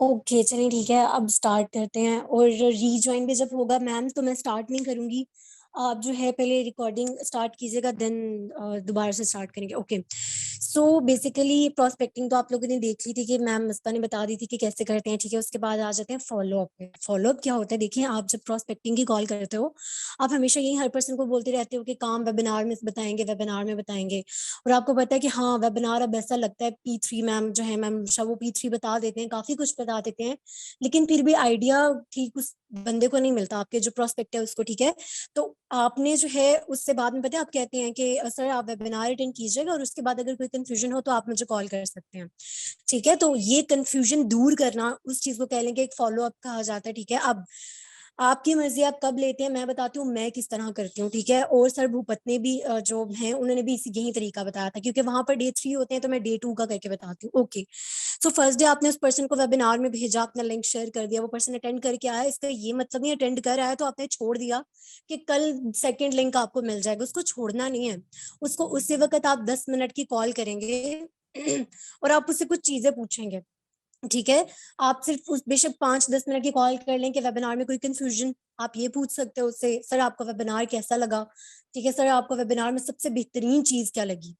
Okay चलिए ठीक है, अब स्टार्ट करते हैं। और रीजॉइन भी जब होगा मैम तो मैं स्टार्ट नहीं करूंगी, आप जो है पहले रिकॉर्डिंग स्टार्ट कीजिएगा, देन दोबारा से स्टार्ट करेंगे। ओके। सो बेसिकली प्रोस्पेक्टिंग तो आप लोगों ने देख ली थी कि मैम मस्ता ने बता दी थी कि कैसे करते हैं, ठीक है। उसके बाद आ जाते हैं फॉलो अप पे। फॉलो अप क्या होता है, देखिए आप जब प्रोस्पेक्टिंग की कॉल करते हो, आप हमेशा यही हर पर्सन को बोलते रहते हो कि काम वेबिनार में बताएंगे, वेबिनार में बताएंगे। और आपको पता है कि हाँ वेबिनार अब ऐसा लगता है P3 मैम जो है, मैम वो P3 बता देते हैं, काफी कुछ बता देते हैं, लेकिन फिर भी आइडिया ठीक उस बंदे को नहीं मिलता, आपके जो प्रोस्पेक्ट है उसको, ठीक है। तो आपने जो है उससे बाद में पता है आप कहते हैं कि सर आप वेबिनार अटेंड कीजिएगा और उसके बाद अगर कोई कंफ्यूजन हो तो आप मुझे कॉल कर सकते हैं, ठीक है। तो ये कंफ्यूजन दूर करना, उस चीज को कह लेंगे एक फॉलो अप कहा जाता है, ठीक है। अब आपकी मर्जी आप कब लेते हैं, मैं बताती हूँ मैं किस तरह करती हूँ, ठीक है। और सर भूपत ने भी जो है उन्होंने भी इसी यही तरीका बताया था, क्योंकि वहां पर डे 3 होते हैं तो मैं डे 2 का करके बताती हूँ। ओके। सो फर्स्ट डे आपने उस पर्सन को वेबिनार में भेजा, अपना लिंक शेयर कर दिया, वो पर्सन अटेंड करके आया, इसका ये मतलब नहीं अटेंड कर आया तो आपने छोड़ दिया कि कल सेकंड लिंक आपको मिल जाएगा, उसको छोड़ना नहीं है। उसको उसी वक्त आप 10 मिनट की कॉल करेंगे और आप उससे कुछ चीजें पूछेंगे, ठीक है। आप सिर्फ उस बेशक 5-10 मिनट की कॉल कर लें कि वेबिनार में कोई कंफ्यूजन, आप ये पूछ सकते हो उससे, सर आपका वेबिनार कैसा लगा, ठीक है। सर आपको वेबिनार में सबसे बेहतरीन चीज क्या लगी,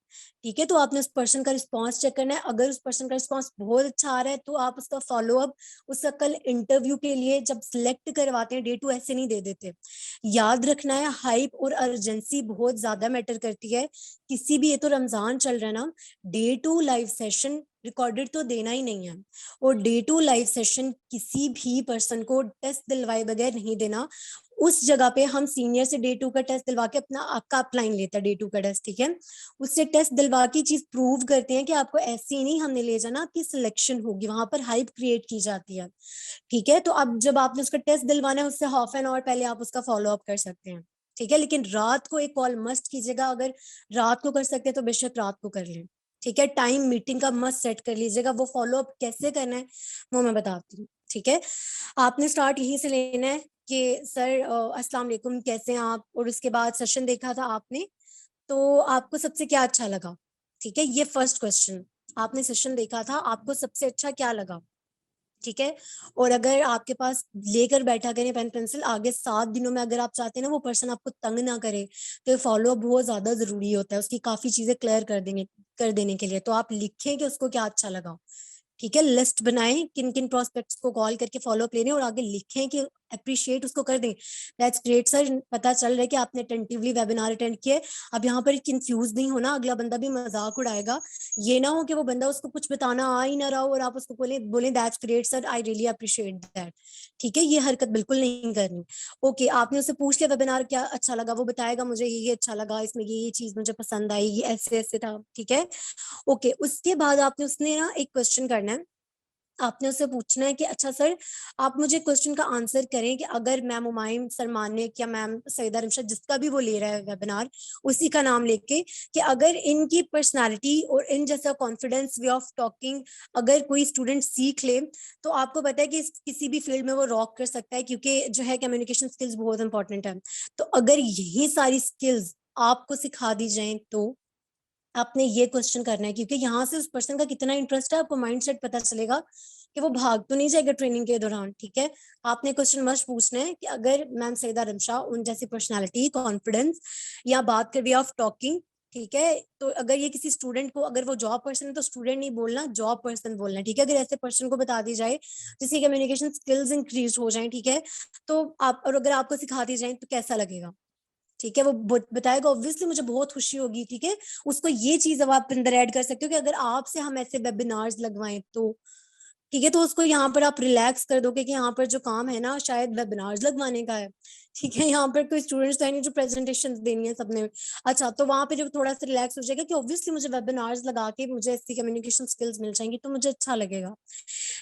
ठीक है। तो आपने उस पर्सन का रिस्पांस चेक करना है, अगर उस पर्सन का रिस्पांस बहुत अच्छा आ रहा है तो आप उसका फॉलो अप उसका कल इंटरव्यू के लिए जब सिलेक्ट करवाते हैं डे 2 ऐसे नहीं दे देते। याद रखना है, हाइप और अर्जेंसी बहुत ज्यादा मैटर करती है किसी भी, ये तो रमजान चल रहा है ना, डे 2 लाइव सेशन रिकॉर्डेड तो देना ही नहीं है। और डे 2 लाइव सेशन किसी भी पर्सन को टेस्ट दिलवाए बगैर नहीं देना। उस जगह पे हम सीनियर से डे 2 का टेस्ट दिलवा के अपना आपका अपलाइन लेता है डे 2 का टेस्ट, ठीक है। उससे टेस्ट दिलवा की चीज प्रूव करते हैं कि आपको ऐसे ही नहीं हमने ले जाना, आपकी सिलेक्शन होगी, वहां पर हाइप क्रिएट की जाती है, ठीक है। तो अब जब आपने उसका टेस्ट दिलवाना है उससे ½ एन आवर पहले आप उसका फॉलो अप कर सकते हैं, ठीक है। लेकिन रात को एक कॉल मस्ट कीजिएगा, अगर रात को कर सकते हैं तो बेशक रात को कर लें, ठीक है। टाइम मीटिंग का मस्ट सेट कर लीजिएगा, वो फॉलो अप कैसे करना है वो मैं बताती हूँ, ठीक है। आपने स्टार्ट यहीं से लेना है कि सर अस्सलाम वालेकुम कैसे हैं आप, और उसके बाद सेशन देखा था आपने तो आपको सबसे क्या अच्छा लगा, ठीक है। ये फर्स्ट क्वेश्चन, आपने सेशन देखा था आपको सबसे अच्छा क्या लगा, ठीक है। और अगर आपके पास लेकर बैठा करें पेन पेंसिल, आगे 7 दिनों में अगर आप चाहते हैं ना वो पर्सन आपको तंग ना करे, तो फॉलो अप बहुत ज्यादा जरूरी होता है, उसकी काफी चीजें क्लियर कर देने के लिए। तो आप लिखें कि उसको क्या अच्छा लगा, ठीक है। लिस्ट बनाएं किन किन प्रोस्पेक्ट्स को कॉल करके फॉलो अप लेने, और आगे लिखें कि अप्रिशिएट उसको कर दें, दैट्स ग्रेट सर, पता चल रहा है कि आपने टेंटिवली वेबिनार अटेंड किए। अब यहाँ पर कंफ्यूज नहीं होना, अगला बंदा भी मजाक उड़ाएगा, ये ना हो कि वो बंदा उसको कुछ बताना आ ही ना रहा हो और आप उसको बोले बोले that's great sir I really appreciate that, ठीक है। ये हरकत बिल्कुल नहीं करनी। ओके, आपने उससे पूछ लिया वेबिनार क्या अच्छा लगा, वो बताएगा मुझे ये अच्छा लगा, इसमें ये चीज मुझे पसंद आई, ये ऐसे ऐसे था, ठीक है। ओके, उसके बाद आपने उसने ना एक क्वेश्चन करना है, आपने उससे पूछना है कि अच्छा सर आप मुझे क्वेश्चन का आंसर करें कि अगर मैम हुमायूं सर मानिक या मैम सईदा रिमशा जिसका भी वो ले रहा है वेबिनार, उसी का नाम लेके, कि अगर इनकी पर्सनालिटी और इन जैसा कॉन्फिडेंस वे ऑफ टॉकिंग अगर कोई स्टूडेंट सीख ले तो आपको पता है कि किसी भी फील्ड में वो रॉक कर सकता है, क्योंकि जो है कम्युनिकेशन स्किल्स बहुत इंपॉर्टेंट है। तो अगर यही सारी स्किल्स आपको सिखा दी जाए तो आपने ये क्वेश्चन करना है, क्योंकि यहाँ से उस पर्सन का कितना इंटरेस्ट है आपको माइंडसेट पता चलेगा कि वो भाग तो नहीं जाएगा ट्रेनिंग के दौरान, ठीक है। आपने क्वेश्चन मस्ट पूछना है कि अगर मैम सईदा रिमशा उन जैसी पर्सनालिटी कॉन्फिडेंस या बात कर वे ऑफ टॉकिंग, ठीक है। तो अगर ये किसी स्टूडेंट को, अगर वो जॉब पर्सन है तो स्टूडेंट नहीं बोलना, जॉब पर्सन बोलना है, ठीक है। अगर ऐसे पर्सन को बता दी जाए जिसकी कम्युनिकेशन स्किल्स इंक्रीज हो जाए, ठीक है, तो आप, और अगर आपको सिखा दी जाए तो कैसा लगेगा, ठीक है। वो बताएगा, ऑब्वियसली मुझे बहुत खुशी होगी, ठीक है। उसको ये चीज अब आप अंदर ऐड कर सकते हो कि अगर आपसे हम ऐसे वेबिनार्स लगवाएं तो, ठीक है। तो उसको यहाँ पर आप रिलैक्स कर दोगे कि यहाँ पर जो काम है ना शायद वेबिनार्स लगवाने का है, ठीक है। यहाँ पर कोई स्टूडेंट्स तो है नहीं जो प्रेजेंटेशन देनी है सबने, अच्छा तो वहां पे जो थोड़ा सा रिलैक्स हो जाएगा कि ऑब्वियसली मुझे वेबिनार्स लगा के मुझे ऐसी कम्युनिकेशन स्किल्स मिल जाएंगी तो मुझे अच्छा लगेगा।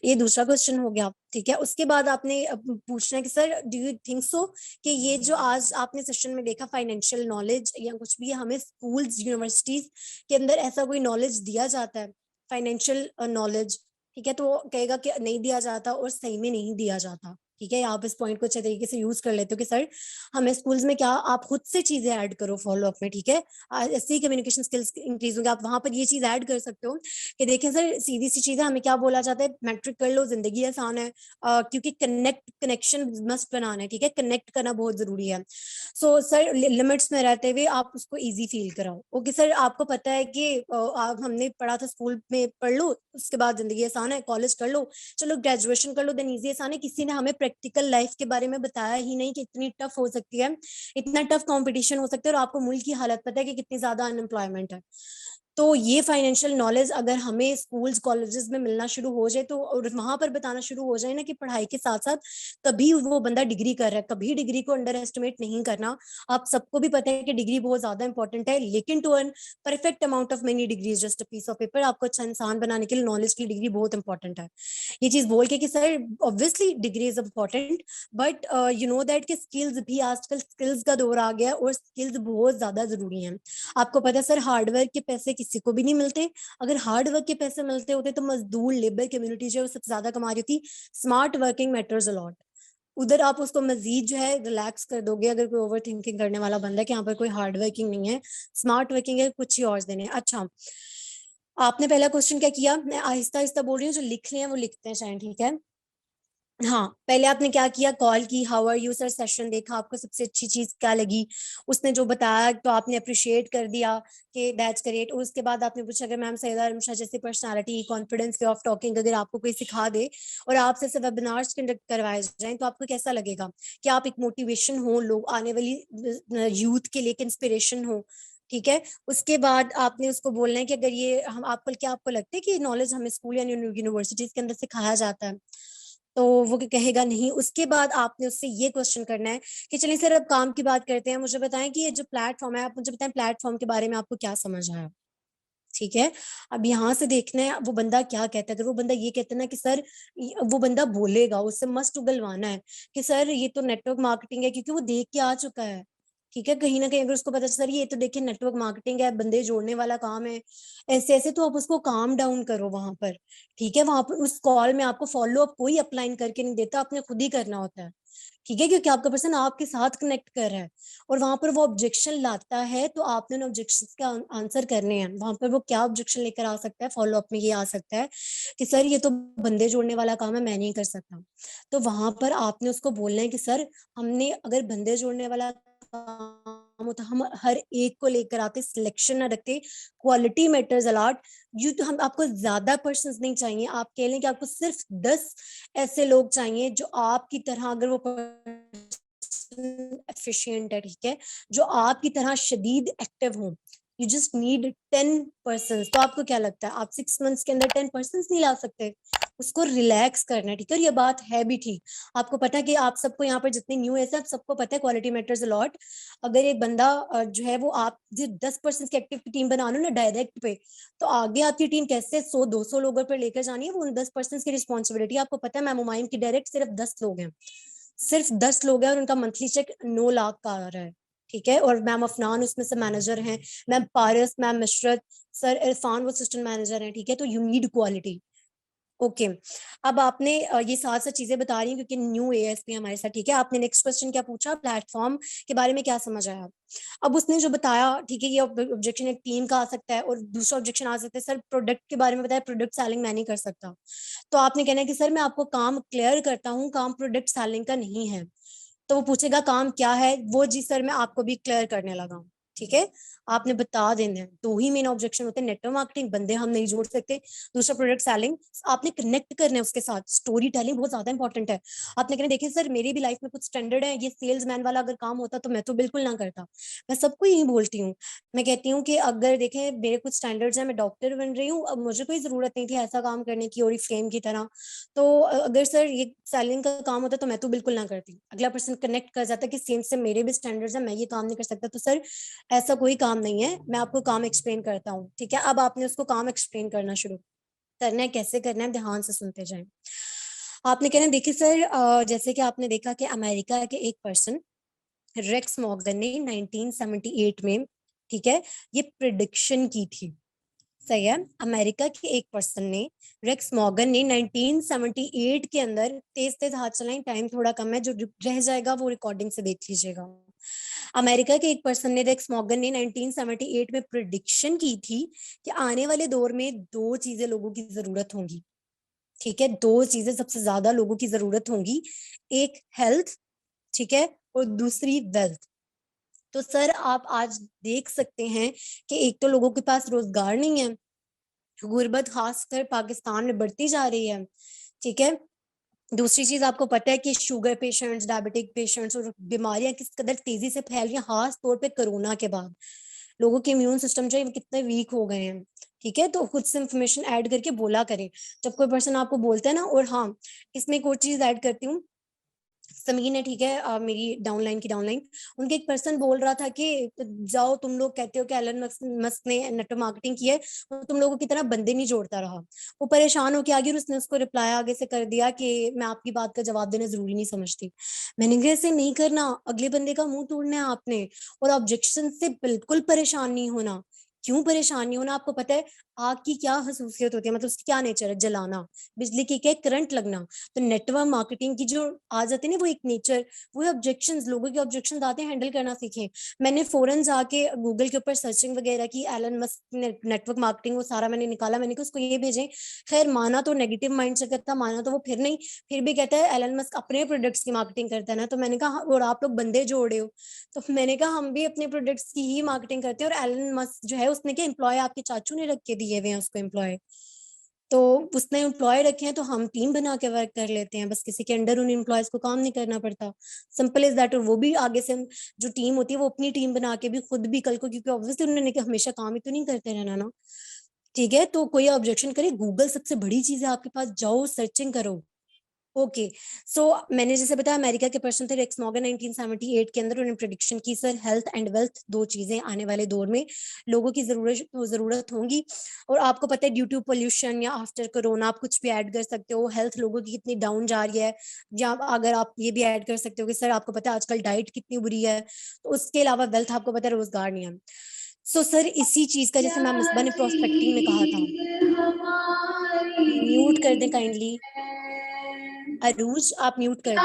ये दूसरा क्वेश्चन हो गया, ठीक है। उसके बाद आपने पूछना है कि sir do you think so कि ये जो आज आपने सेशन में देखा फाइनेंशियल नॉलेज या कुछ भी, हमें स्कूल्स यूनिवर्सिटीज के अंदर ऐसा कोई नॉलेज दिया जाता है फाइनेंशियल नॉलेज, ठीक है। तो वो कहेगा कि नहीं दिया जाता और सही में नहीं दिया जाता, ठीक है, आप इस पॉइंट को अच्छे तरीके से यूज कर लेते हो कि सर हमें स्कूल्स में क्या, आप खुद से चीजें ऐड करो फॉलो अप में, ठीक है, ऐसे ही कम्युनिकेशन स्किल्स इंक्रीज होंगे। आप वहां पर ये चीज ऐड कर सकते हो कि देखें सर, सीधी सी चीज है, हमें क्या बोला जाता है, मैट्रिक कर लो जिंदगी आसान है, क्योंकि कनेक्शन मस्ट बनाना है, ठीक है, कनेक्ट करना बहुत जरूरी है। सो सर लिमिट्स में रहते हुए आप उसको इजी फील कराओ। ओके सर, आपको पता है कि आप हमने पढ़ा था स्कूल में, पढ़ लो उसके बाद जिंदगी आसान है, कॉलेज कर लो, चलो ग्रेजुएशन कर लो देन इजी आसान है। किसी ने हमें प्रैक्टिकल लाइफ के बारे में बताया ही नहीं कि इतनी टफ हो सकती है, इतना टफ कंपटीशन हो सकता है, और आपको मुल्क की हालत पता है कि कितनी ज्यादा अनएम्प्लॉयमेंट है। तो ये फाइनेंशियल नॉलेज अगर हमें स्कूल्स कॉलेजेस में मिलना शुरू हो जाए, तो और वहां पर बताना शुरू हो जाए ना कि पढ़ाई के साथ साथ कभी वो बंदा डिग्री कर रहा है, कभी डिग्री को अंडर एस्टिमेट नहीं करना। आप सबको भी पता है कि डिग्री बहुत ज्यादा इंपॉर्टेंट है, लेकिन to earn perfect amount of many degrees just a piece of paper, आपको अच्छा इंसान बनाने के लिए नॉलेज की डिग्री बहुत इंपॉर्टेंट है। ये चीज बोल के कि sir obviously degree is important, but you know that कि स्किल्स भी, आजकल स्किल्स का दौर आ गया और स्किल्स बहुत ज्यादा जरूरी हैं। आपको पता है सर, हार्डवर्क के पैसे किसी को भी नहीं मिलते। अगर हार्डवर्क के पैसे मिलते होते तो मजदूर लेबर कम्युनिटी जो है सबसे ज्यादा कमा रही थी। Smart working matters a lot. उधर आप उसको मजीद जो है रिलैक्स कर दोगे, अगर कोई ओवर थिंकिंग करने वाला बंदा है कि यहाँ पर कोई हार्ड वर्किंग नहीं है, स्मार्ट वर्किंग है, कुछ ही और देने। अच्छा, आपने पहला क्वेश्चन क्या किया, मैं आहिस्ता आहिस्ता बोल रही हूँ, जो लिख रहे हैं वो लिखते हैं शायद, ठीक है। हाँ, पहले आपने क्या किया, कॉल की, how are you sir, session देखा, आपको सबसे अच्छी चीज क्या लगी, उसने जो बताया तो आपने अप्रिशिएट कर दिया कि दैट्स ग्रेट। और उसके बाद आपने पूछा, अगर मैम सैयदा अरुण जैसी personality, confidence, way of talking अगर आपको कोई सिखा दे और आपसे ऐसे वेबिनार्स कंडक्ट करवाए जाएं तो आपको कैसा लगेगा, कि आप एक मोटिवेशन हो, लोग आने वाली यूथ के लिए इंस्पिरेशन हो, ठीक है। उसके बाद आपने उसको बोलना है कि अगर ये हम आपको, क्या आपको लगता है कि नॉलेज हमें स्कूल या यूनिवर्सिटीज के अंदर सिखाया जाता है, तो वो कहेगा नहीं। उसके बाद आपने उससे ये क्वेश्चन करना है कि चलिए सर अब काम की बात करते हैं, मुझे बताएं कि ये जो प्लेटफॉर्म है, आप मुझे बताएं प्लेटफॉर्म के बारे में आपको क्या समझ आया, ठीक है। अब यहाँ से देखना है वो बंदा क्या कहता है। अगर वो बंदा ये कहता है ना कि सर, वो बंदा बोलेगा, उससे मस्त उगलवाना है कि सर ये तो नेटवर्क मार्केटिंग है, क्योंकि वो देख के आ चुका है, ठीक है। कहीं ना कहीं अगर उसको पता चल, सर ये तो देखिए नेटवर्क मार्केटिंग है, बंदे जोड़ने वाला काम है, ऐसे ऐसे, तो आप उसको काम डाउन करो वहां पर, ठीक है। वहां पर उस कॉल में आपको फॉलो अप कोई अपलाइन करके नहीं देता, आपने खुद ही करना होता है, ठीक है, क्योंकि आपका पर्सन आपके साथ कनेक्ट कर रहा है। और वहां पर वो ऑब्जेक्शन लाता है तो आपने उन ऑब्जेक्शन का आंसर करने हैं। वहां पर वो क्या ऑब्जेक्शन लेकर आ सकता है, फॉलो अप में ये आ सकता है कि सर ये तो बंदे जोड़ने वाला काम है, मैं नहीं कर सकता। तो वहां पर आपने उसको बोलना है कि सर, हमने अगर बंदे जोड़ने वाला काम होता, हम हर एक को लेकर आते, सिलेक्शन ना रखते, क्वालिटी मैटर्स अलॉट। यू तो हम आपको ज्यादा पर्सन नहीं चाहिए, आप कह लें कि आपको सिर्फ 10 ऐसे लोग चाहिए जो आपकी तरह, अगर वो एफिशिएंट है, ठीक है, जो आपकी तरह शदीद एक्टिव हो। You just need 10 person. तो आपको क्या लगता है, आप 6 मंथ्स के अंदर 10 पर्सन नहीं ला सकते? उसको रिलैक्स करना है, ठीक है। और ये बात है भी ठीक। आपको पता है कि आप सबको यहाँ पर जितने न्यू है सब सबको पता है क्वालिटी मैटर्स अलॉट। अगर एक बंदा जो है वो, आप जो 10 पर्सन की एक्टिव टीम बना लो ना डायरेक्ट पे, तो आगे आपकी टीम कैसे 100-200 लोगों पर लेकर जानी है, वो उन 10 पर्सन की रिस्पॉन्सिबिलिटी। आपको पता है मैम हुमायूं की डायरेक्ट सिर्फ 10 लोग हैं, सिर्फ 10 लोग हैं, और उनका मंथली चेक 9 लाख का आ रहा है, ठीक है। और मैम अफनान उसमें से मैनेजर हैं, मैम पारस, मैम मिशरत, सर इरफान वो असिस्टेंट मैनेजर हैं, ठीक है। तो यू नीड क्वालिटी। ओके, अब आपने ये साथ साथ चीजें बता रही हैं क्योंकि न्यू एएसपी हमारे साथ, ठीक है। आपने नेक्स्ट क्वेश्चन क्या पूछा, प्लेटफॉर्म के बारे में क्या समझ आया। अब उसने जो बताया, ठीक है, ये ऑब्जेक्शन एक टीम का आ सकता है, और दूसरा ऑब्जेक्शन आ सकता है, सर प्रोडक्ट के बारे में बताया, प्रोडक्ट सेलिंग मैं नहीं कर सकता। तो आपने कहना है कि सर मैं आपको काम क्लियर करता हूँ, काम प्रोडक्ट सेलिंग का नहीं है। तो वो पूछेगा काम क्या है, वो जी सर मैं आपको भी क्लियर करने लगा हूँ, ठीक है। आपने बता देना है। दो ही मेन ऑब्जेक्शन होते हैं, नेटवर्क मार्केटिंग, बंदे हम नहीं जोड़ सकते, दूसरा प्रोडक्ट सेलिंग, आपने कनेक्ट करना है उसके साथ, स्टोरी टेलिंग बहुत ज्यादा इंपॉर्टेंट है। आपने कहना देखिए सर मेरी भी लाइफ में कुछ स्टैंडर्ड है, ये सेल्समैन वाला अगर काम होता तो मैं तो बिल्कुल ना करता। मैं सबको यही बोलती हूँ, मैं कहती हूँ कि अगर देखें मेरे कुछ स्टैंडर्ड्स हैं, मैं डॉक्टर बन रही हूँ, अब मुझे कोई जरूरत नहीं थी ऐसा काम करने की और फ्लेम की तरह। तो अगर सर ये सेलिंग का काम होता तो मैं तो बिल्कुल ना करती। अगला पर्सन कनेक्ट कर जाता कि सेम से मेरे भी स्टैंडर्ड्स हैं, मैं ये काम नहीं कर सकता। तो सर ऐसा कोई काम नहीं है, मैं आपको काम एक्सप्लेन करता हूँ, ठीक है। अब आपने उसको काम एक्सप्लेन करना शुरू करना है, कैसे करना है, ध्यान से सुनते जाएं। आपने कहना देखिए सर, जैसे कि आपने देखा कि अमेरिका के एक पर्सन रेक्स मॉर्गन ने 1978 में, ठीक है, ये प्रिडिक्शन की थी सही है। अमेरिका के एक पर्सन ने, रेक्स मॉर्गन ने 1978 के अंदर, तेज तेज हाथ चलाएं, टाइम थोड़ा कम है, जो रह जाएगा वो रिकॉर्डिंग से देख लीजिएगा। अमेरिका के एक पर्सन ने, रेक्स मॉर्गन ने 1978 में प्रिडिक्शन की थी कि आने वाले दौर में दो चीजें लोगों की जरूरत होंगी। ठीक है, दो चीजें सबसे ज्यादा लोगों की जरूरत होंगी, एक हेल्थ, ठीक है, और दूसरी वेल्थ। तो सर आप आज देख सकते हैं कि एक तो लोगों के पास रोजगार नहीं है, गुर्बत खासकर पाकिस्तान में बढ़ती जा रही है। ठीक है, दूसरी चीज आपको पता है कि शुगर पेशेंट्स, डायबिटिक पेशेंट्स और बीमारियां किस कदर तेजी से फैल रही हैं, खास तौर पे कोरोना के बाद लोगों के इम्यून सिस्टम जो है कितने वीक हो गए हैं। ठीक है, तो खुद से इंफॉर्मेशन ऐड करके बोला करें जब कोई पर्सन आपको बोलता है ना। और हाँ, इसमें एक और चीज ऐड करती हूँ, समीर ने, ठीक है, मेरी डाउनलाइन की डाउनलाइन, उनके एक पर्सन बोल रहा था कि जाओ, तुम लोग कहते हो कि एलन मस्क ने नेटवर्क मार्केटिंग की है, तो तुम लोगों की तरह बंदे नहीं जोड़ता रहा। वो परेशान होकर आगे, उसने उसको रिप्लाई आगे से कर दिया कि मैं आपकी बात का जवाब देना जरूरी नहीं समझती। मैंने कहा ऐसे नहीं करना, अगले बंदे का मुंह तोड़ना है आपने, और ऑब्जेक्शन से बिल्कुल परेशान नहीं होना। क्यों परेशान नहीं होना? आपको पता है आग की क्या खसूसियत होती है, मतलब उसकी क्या नेचर है, जलाना। बिजली की क्या, करंट लगना। तो नेटवर्क मार्केटिंग की जो आ जाती है ना, वो एक नेचर, वो ऑब्जेक्शंस, लोगों के ऑब्जेक्शंस आते हैं, हैंडल करना सीखें। मैंने फौरन जाके गूगल के ऊपर सर्चिंग वगैरह की, एलन मस्क नेटवर्क मार्केटिंग, वो सारा मैंने निकाला, मैंने कहा उसको ये भेजें। खैर माना तो नेगेटिव माइंड से करता, माना तो वो फिर नहीं, फिर भी कहता है एलन मस्क अपने प्रोडक्ट्स की मार्केटिंग करता है ना। तो मैंने कहा और आप लोग बंदे जोड़े हो, तो मैंने कहा हम भी अपने प्रोडक्ट्स की ही मार्केटिंग करते हैं। और एलन मस्क जो है, उसने क्या एम्प्लॉय आपके चाचू ने रख के दिए हुए हैं उसको एम्प्लॉय, तो उसने एम्प्लॉय रखे हैं, तो हम टीम बना के वर्क कर लेते हैं, बस किसी के अंडर उन एम्प्लॉयज को काम नहीं करना पड़ता। Simple is that. और वो भी आगे से जो टीम होती है वो अपनी टीम बना के भी खुद भी कल को, क्योंकि ऑब्वियसली उन्होंने कि हमेशा काम ही तो नहीं करते रहना ना। ठीक है, तो कोई ऑब्जेक्शन करे, गूगल सबसे बड़ी चीज है आपके पास, जाओ सर्चिंग करो। ओके, सो मैंने जैसे बताया, अमेरिका के पर्सन थे रेक्स मॉर्गन, 1978 के अंदर उन्होंने प्रेडिक्शन की, सर हेल्थ एंड वेल्थ दो चीजें आने वाले दौर में लोगों की जरूरत होंगी। और आपको पता है ड्यू टू पोल्यूशन या आफ्टर कोरोना, आप कुछ भी ऐड कर सकते हो, हेल्थ लोगों की कितनी डाउन जा रही है, या अगर आप ये भी ऐड कर सकते हो कि सर आपको पता है आजकल डाइट कितनी बुरी है। तो उसके अलावा वेल्थ, आपको पता है रोजगार नहीं है। सो सर इसी चीज का, जैसे मैम मिसबा ने प्रोस्पेक्टिंग में कहा था, म्यूट कर दें काइंडली, अरूज आप म्यूट कर दो।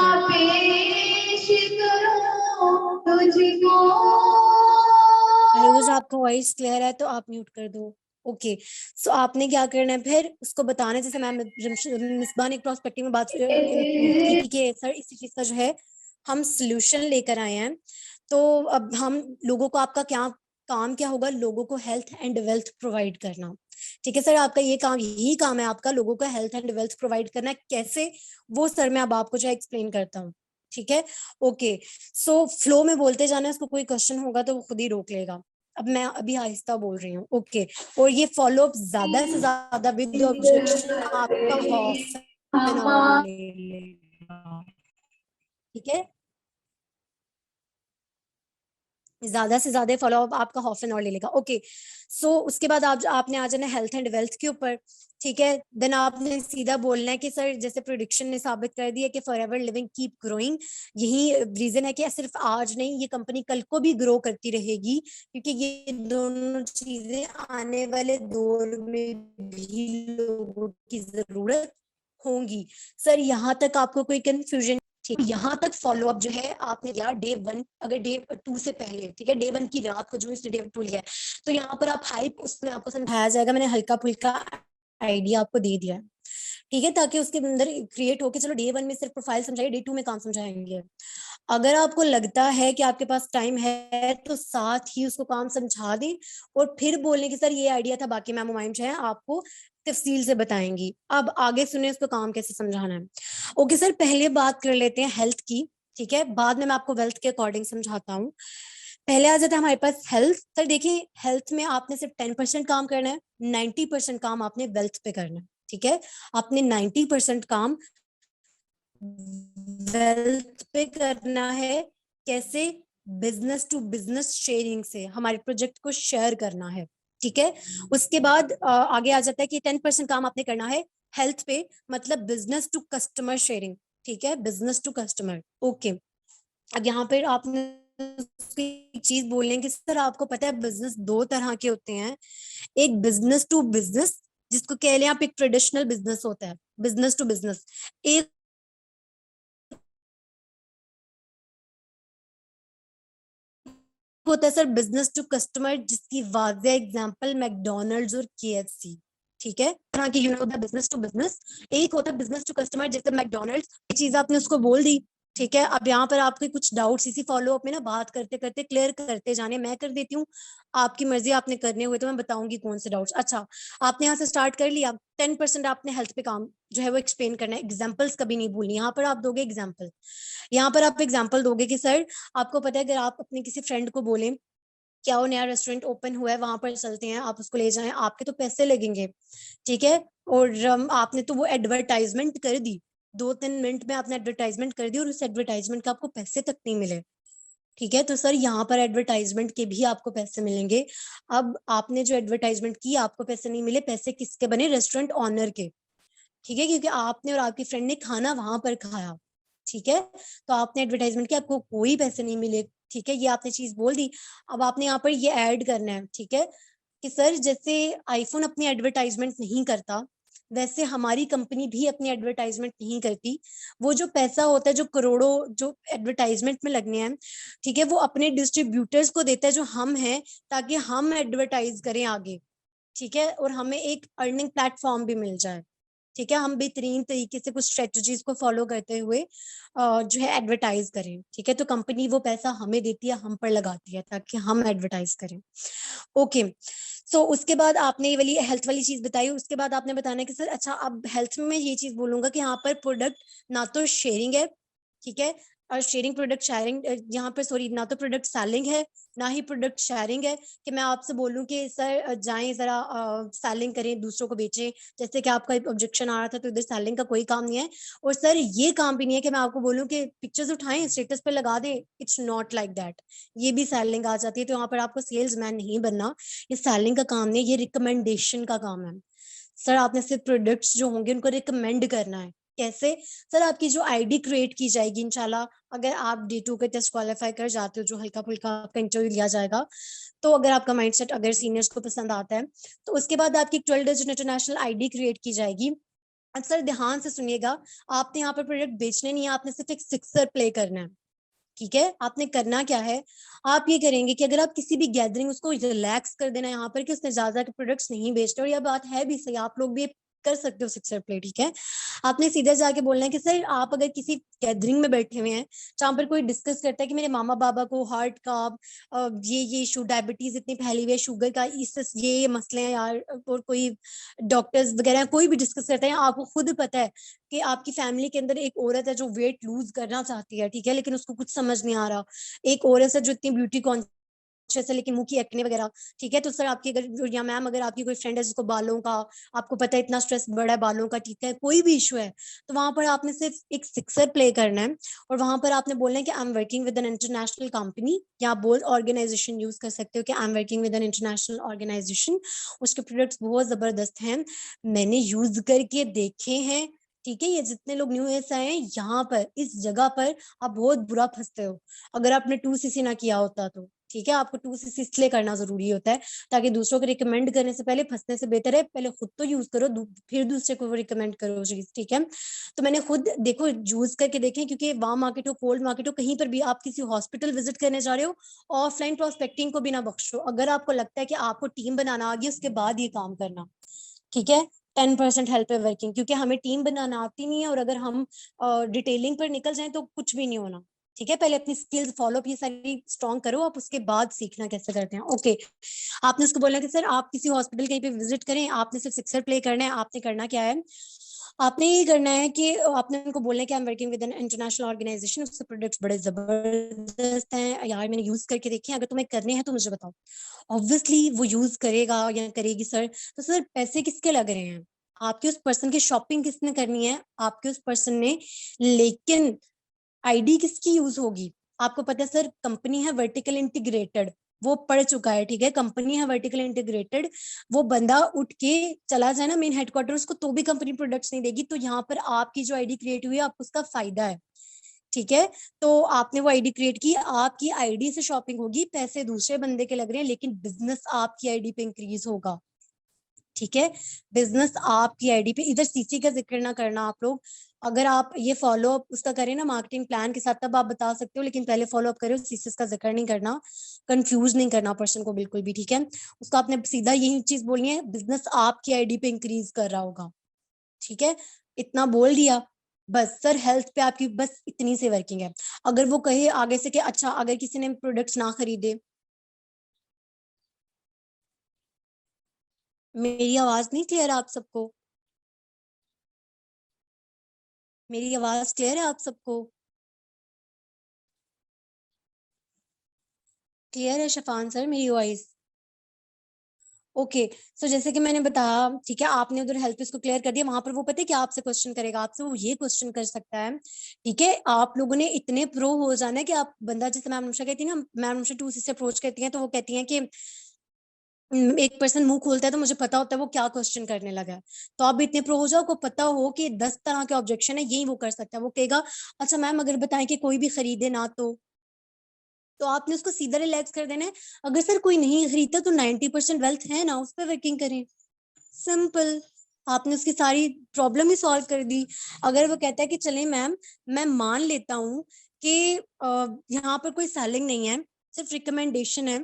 अरूज आपका वॉइस क्लियर है तो आप म्यूट कर दो। ओके, सो आपने क्या करना है फिर उसको बताना, जैसे मैम मिसबा ने प्रोस्पेक्टिव में बात की थी कि सर इसी चीज का जो है हम सोल्यूशन लेकर आए हैं। तो अब हम लोगों को, आपका क्या काम क्या होगा, लोगों को हेल्थ एंड वेल्थ प्रोवाइड करना। ठीक है सर, आपका ये काम, यही काम है आपका, लोगों को हेल्थ एंड वेल्थ प्रोवाइड करना। कैसे, वो सर मैं अब आपको जो एक्सप्लेन करता हूँ। ठीक है, ओके, सो फ्लो में बोलते जाना, उसको कोई क्वेश्चन होगा तो वो खुद ही रोक लेगा। अब मैं अभी आहिस्ता बोल रही हूँ। ओके, और ये फॉलो अप ज्यादा से ज्यादा विद ऑब्जेक्शन आपका हाफ एन आवर ले लेगा। ठीक है, ज्यादा से ज्यादा फॉलो अप आपका हाफ एन आवर ले लेगा। ओके, सो उसके बाद आपने आ जाना हेल्थ एंड वेल्थ के ऊपर। ठीक है, देन आपने सीधा बोलना है कि सर जैसे प्रोडिक्शन ने साबित कर दिया कि फॉरएवर लिविंग कीप ग्रोइंग, यही रीजन है कि सिर्फ आज नहीं, ये कंपनी कल को भी ग्रो करती रहेगी, क्योंकि ये दोनों चीजें आने वाले दौर में भी लोगों की जरूरत होंगी। सर यहाँ तक आपको कोई कंफ्यूजन? ठीक, यहाँ तक फॉलो अप जो है आपने दिया डे 1, अगर डे 2 से पहले, ठीक है, डे 1 की रात को जो इसने डे 2 लिया है, तो यहाँ पर आप हाइप, उसमें आपको समझाया जाएगा, मैंने हल्का फुल्का आइडिया आपको दे दिया है। ठीक है, ताकि उसके अंदर क्रिएट होके, चलो डे 1 में सिर्फ प्रोफाइल समझाइए, डे 2 में काम समझाएंगे। अगर आपको लगता है कि आपके पास टाइम है तो साथ ही उसको काम समझा दें, और फिर बोलने की सर ये आइडिया था, बाकी मैम हुमायूं जो है आपको तफसील से बताएंगी। अब आगे सुने उसको काम कैसे समझाना है। ओके सर, पहले बात कर लेते हैं हेल्थ की। ठीक है, बाद में मैं आपको वेल्थ के अकॉर्डिंग समझाता हूँ। पहले आ जाता है हमारे पास हेल्थ। सर देखिए, हेल्थ में आपने सिर्फ 10% काम करना है, 90% काम आपने वेल्थ पे करना है। ठीक है, आपने 90% काम वेल्थ पे करना है। कैसे? बिजनेस टू बिजनेस शेयरिंग से हमारे प्रोजेक्ट को शेयर करना है। ठीक है, उसके बाद आगे आ जाता है कि 10% काम आपने करना है हेल्थ पे, मतलब बिजनेस टू कस्टमर शेयरिंग। ठीक है, बिजनेस टू कस्टमर। ओके, अब यहाँ पर आपने एक चीज बोल रहे हैं कि सर आपको पता है बिजनेस दो तरह के होते हैं, एक बिजनेस टू बिजनेस जिसको कह लें आप, एक ट्रेडिशनल बिजनेस होता है बिजनेस टू बिजनेस, एक होता है सर बिजनेस टू कस्टमर, जिसकी वाज़ेह एग्जांपल मैकडोनल्ड्स और केएफसी। ठीक है, तरह की बिजनेस टू बिजनेस। एक होता है बिजनेस टू कस्टमर, जैसे मैकडोनल्ड्स, ये चीज आपने उसको बोल दी। ठीक है, अब यहाँ पर आपके कुछ डाउट्स इसी फॉलो अप में ना बात करते करते क्लियर करते जाने, मैं कर देती हूँ, आपकी मर्जी, आपने करने हुए तो मैं बताऊंगी कौन से डाउट्स। अच्छा, आपने यहाँ से स्टार्ट कर लिया, 10% आपने हेल्थ पे काम जो है वो एक्सप्लेन करना है, एग्जाम्पल्स कभी नहीं भूलनी, यहाँ पर आप दोगे एग्जाम्पल। यहाँ पर आप एग्जाम्पल दोगे कि सर आपको पता है, अगर आप अपने किसी फ्रेंड को बोले क्या वो नया रेस्टोरेंट ओपन हुआ है वहां पर चलते हैं, आप उसको ले जाएं, आपके तो पैसे लगेंगे। ठीक है, और आपने तो वो एडवर्टाइजमेंट कर दी, 2-3 मिनट में आपने एडवर्टाइजमेंट कर दी और उस एडवर्टाइजमेंट का आपको पैसे तक नहीं मिले। ठीक है, तो सर यहाँ पर एडवर्टाइजमेंट के भी आपको पैसे मिलेंगे। अब आपने जो एडवर्टाइजमेंट की आपको पैसे नहीं मिले, पैसे किसके बने? रेस्टोरेंट ऑनर के। ठीक है, क्योंकि आपने और आपकी फ्रेंड ने खाना वहां पर खाया। ठीक है, तो आपने एडवर्टाइजमेंट किया, आपको कोई पैसे नहीं मिले। ठीक है, ये आपने चीज बोल दी। अब आपने यहाँ पर ये ऐड करना है, ठीक है, कि सर जैसे आईफोन अपनी एडवर्टाइजमेंट नहीं करता, वैसे हमारी कंपनी भी अपनी एडवर्टाइजमेंट नहीं करती। वो जो पैसा होता है, जो करोड़ों जो एडवर्टाइजमेंट में लगने हैं, ठीक है, वो अपने डिस्ट्रीब्यूटर्स को देता है जो हम हैं, ताकि हम एडवर्टाइज करें आगे। ठीक है, और हमें एक अर्निंग प्लेटफॉर्म भी मिल जाए। ठीक है, हम बेहतरीन तरीके से कुछ स्ट्रेटजीज को फॉलो करते हुए जो है एडवर्टाइज करें। ठीक है, तो कंपनी वो पैसा हमें देती है, हम पर लगाती है ताकि हम एडवर्टाइज करें। ओके, सो उसके बाद आपने ये वाली हेल्थ वाली चीज बताई, उसके बाद आपने बताना है कि सर अच्छा, अब हेल्थ में मैं ये चीज बोलूंगा कि यहाँ पर प्रोडक्ट ना तो शेयरिंग है, ठीक है, और शेयरिंग प्रोडक्ट शेयरिंग यहाँ पर, सॉरी, ना तो प्रोडक्ट सेलिंग है, ना ही प्रोडक्ट शेयरिंग है, कि मैं आपसे बोलूं कि सर जाएं जरा सेलिंग करें, दूसरों को बेचें, जैसे कि आपका ऑब्जेक्शन आ रहा था, तो इधर सेलिंग का कोई काम नहीं है। और सर ये काम भी नहीं है कि मैं आपको बोलूं कि पिक्चर्स उठाएं स्टेटस पे लगा दें, इट्स नॉट लाइक दैट, ये भी सेलिंग आ जाती है। तो यहाँ पर आपको सेल्स मैन नहीं बनना, ये सेलिंग का काम नहीं, ये रिकमेंडेशन का काम है। सर आपने सिर्फ प्रोडक्ट्स जो होंगे उनको रिकमेंड करना है। कैसे? सर आपकी जो आईडी क्रिएट की जाएगी इंशाल्लाह, अगर आप D2 के टेस्ट क्वालिफाई कर जाते हो, जो हल्का फुल्का आपका इंटरव्यू लिया जाएगा, तो अगर आपका माइंडसेट अगर सीनियर्स को पसंद आता है, तो उसके बाद आपकी 12 डिजिट इंटरनेशनल आईडी क्रिएट की जाएगी। सर ध्यान से सुनिएगा, आपने यहाँ पर प्रोडक्ट बेचने नहीं है, आपने सिर्फ एक सिक्सर प्ले करना है। ठीक है, आपने करना क्या है, आप ये करेंगे कि अगर आप किसी भी गैदरिंग, उसको रिलैक्स कर देना यहाँ पर कि उसने ज्यादा के प्रोडक्ट्स नहीं बेचते, और यह बात है भी सही, आप लोग भी कर सकते हो सिक्सर प्ले। ठीक है, आपने सीधे जाके बोलना है कि सर आप अगर किसी गैदरिंग में बैठे हुए हैं जहां पर कोई डिस्कस करता है कि मेरे मामा बाबा को हार्ट का ये इशू, डायबिटीज इतनी फैली हुई है, शुगर का ये मसले हैं यार, और कोई डॉक्टर्स वगैरह कोई भी डिस्कस करते हैं, आपको खुद पता है कि आपकी फैमिली के अंदर एक औरत है जो वेट लूज करना चाहती है, ठीक है, लेकिन उसको कुछ समझ नहीं आ रहा, एक औरत है जो इतनी ब्यूटी कॉन्शियस है लेकिन मुंह की एक्ने वगैरह। ठीक है, तो सर आपकी अगर, या मैम अगर आपकी कोई फ्रेंड है जिसको बालों का, आपको पता है इतना स्ट्रेस बढ़ा है बालों का, ठीक है, कोई भी इशू है, तो वहां पर आपने सिर्फ एक सिक्सर प्ले करना है, और वहां पर आपने बोलना है कि I am working with an international company, या आप बोल ऑर्गेनाइजेशन यूज कर सकते हो कि I am working with an international organisation, उसके प्रोडक्ट्स बहुत जबरदस्त हैं, मैंने यूज करके देखे हैं। ठीक है, ये जितने लोग न्यू एस आए हैं यहाँ पर इस जगह पर, आप बहुत बुरा फंसते हो अगर आपने 2cc ना किया होता तो। ठीक है, आपको 2cc इसलिए करना जरूरी होता है ताकि दूसरों को रिकमेंड करने से पहले, फंसने से बेहतर है पहले खुद तो यूज करो, फिर दूसरे को रिकमेंड करो चीज। ठीक है, तो मैंने खुद देखो यूज करके देखे, क्योंकि वाम मार्केट हो, कोल्ड मार्केट हो, कहीं पर भी आप किसी हॉस्पिटल विजिट करने जा रहे हो, ऑफलाइन प्रोस्पेक्टिंग को भी ना बख्शो, अगर आपको लगता है कि आपको टीम बनाना आ गई उसके बाद ये काम करना। ठीक है, 10% हेल्प है वर्किंग, क्योंकि हमें टीम बनाना आती नहीं है, और अगर हम डिटेलिंग पर निकल जाएं तो कुछ भी नहीं होना। ठीक है, पहले अपनी स्किल्स फॉलो अप ये सारी स्ट्रॉन्ग करो, आप उसके बाद सीखना कैसे करते हैं। ओके, आपने उसको बोलना कि सर आप किसी हॉस्पिटल कहीं पे विजिट करें, आपने सिर्फ सिक्सर प्ले करना है। आपने करना क्या है, आपने ये करना है कि आपने उनको बोलना है कि I am working with an international organisation, उसके प्रोडक्ट्स बड़े जबरदस्त हैं यार, मैंने यूज करके देखे हैं, अगर तुम्हें करने हैं तो मुझे बताओ। ऑब्वियसली वो यूज करेगा या करेगी सर, तो सर पैसे किसके लग रहे हैं, आपके उस पर्सन की शॉपिंग किसने करनी है, आपके उस पर्सन ने, लेकिन आईडी किसकी यूज होगी, आपको पता है सर कंपनी है वर्टिकल इंटीग्रेटेड, वो पढ़ चुका है। ठीक है, कंपनी है वर्टिकल इंटीग्रेटेड, वो बंदा उठ के चला जाए ना मेन हेडक्वार्टर, उसको तो भी कंपनी प्रोडक्ट्स नहीं देगी, तो यहाँ पर आपकी जो आईडी क्रिएट हुई है आपको उसका फायदा है। ठीक है, तो आपने वो आईडी क्रिएट की, आपकी आईडी से शॉपिंग होगी, पैसे दूसरे बंदे के लग रहे हैं, लेकिन बिजनेस आपकी आईडी पे इंक्रीज होगा। ठीक है, बिजनेस आपकी आईडी पे, इधर सीसी का जिक्र ना करना आप लोग। अगर आप ये फॉलो अप उसका करें ना मार्केटिंग प्लान के साथ, तब आप बता सकते हो, लेकिन पहले फॉलो अप करो, सीसी का जिक्र नहीं करना, कंफ्यूज नहीं करना पर्सन को बिल्कुल भी। ठीक है, उसका आपने सीधा यही चीज बोलनी है, बिजनेस आपकी आईडी पे इंक्रीज कर रहा होगा। ठीक है, इतना बोल दिया बस। सर हेल्थ पे आपकी बस इतनी सी वर्किंग है। अगर वो कहे आगे से कि अच्छा अगर किसी ने प्रोडक्ट्स ना खरीदे, मेरी आवाज नहीं क्लियर है आप सबको? मेरी आवाज क्लियर है आप सबको? क्लियर है शफान सर मेरी वॉइस? ओके, सो जैसे कि मैंने बताया, ठीक है, आपने उधर हेल्प इसको क्लियर कर दिया, वहां पर वो पता है क्या आपसे क्वेश्चन करेगा, आपसे वो ये क्वेश्चन कर सकता है। ठीक है, आप लोगों ने इतने प्रो हो जाना है कि आप बंदा, जैसे मैम अनुषा कहती है ना, मैम अनुषा टू से अप्रोच करती है, तो वो कहती है कि एक पर्सन मुंह खोलता है तो मुझे पता होता है वो क्या क्वेश्चन करने लगा है। तो आप भी इतने प्रो हो जाओ, को पता हो कि 10 तरह के ऑब्जेक्शन है, यही वो कर सकता है। वो कहेगा अच्छा मैम अगर बताएं कि कोई भी खरीदे ना, तो आपने उसको सीधा रिलैक्स कर देना है। अगर सर कोई नहीं खरीदता तो 90% वेल्थ है ना, उस पर वर्किंग करें, सिंपल। आपने उसकी सारी प्रॉब्लम ही सॉल्व कर दी। अगर वो कहता है कि चले मैम, मैं मान लेता हूँ कि यहाँ पर कोई सेलिंग नहीं है, सिर्फ रिकमेंडेशन है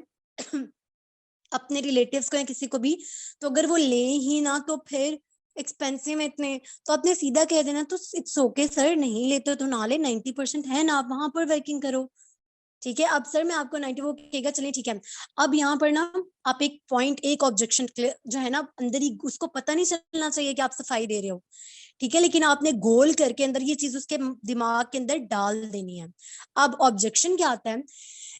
अपने रिलेटिव्स को या किसी को भी, तो अगर वो ले ही ना तो फिर एक्सपेंसिव है इतने, तो आपने सीधा कह देना तो इट्स ओके सर, नहीं लेते तो ना ले, 90% है ना, आप वहां पर वर्किंग करो। ठीक है, अब सर मैं आपको 90 वो कहेगा चलिए ठीक है। अब यहाँ पर ना आप एक पॉइंट, एक ऑब्जेक्शन जो है ना अंदर ही, उसको पता नहीं चलना चाहिए कि आप सफाई दे रहे हो। ठीक है, लेकिन आपने गोल करके अंदर ये चीज उसके दिमाग के अंदर डाल देनी है। अब ऑब्जेक्शन क्या आता है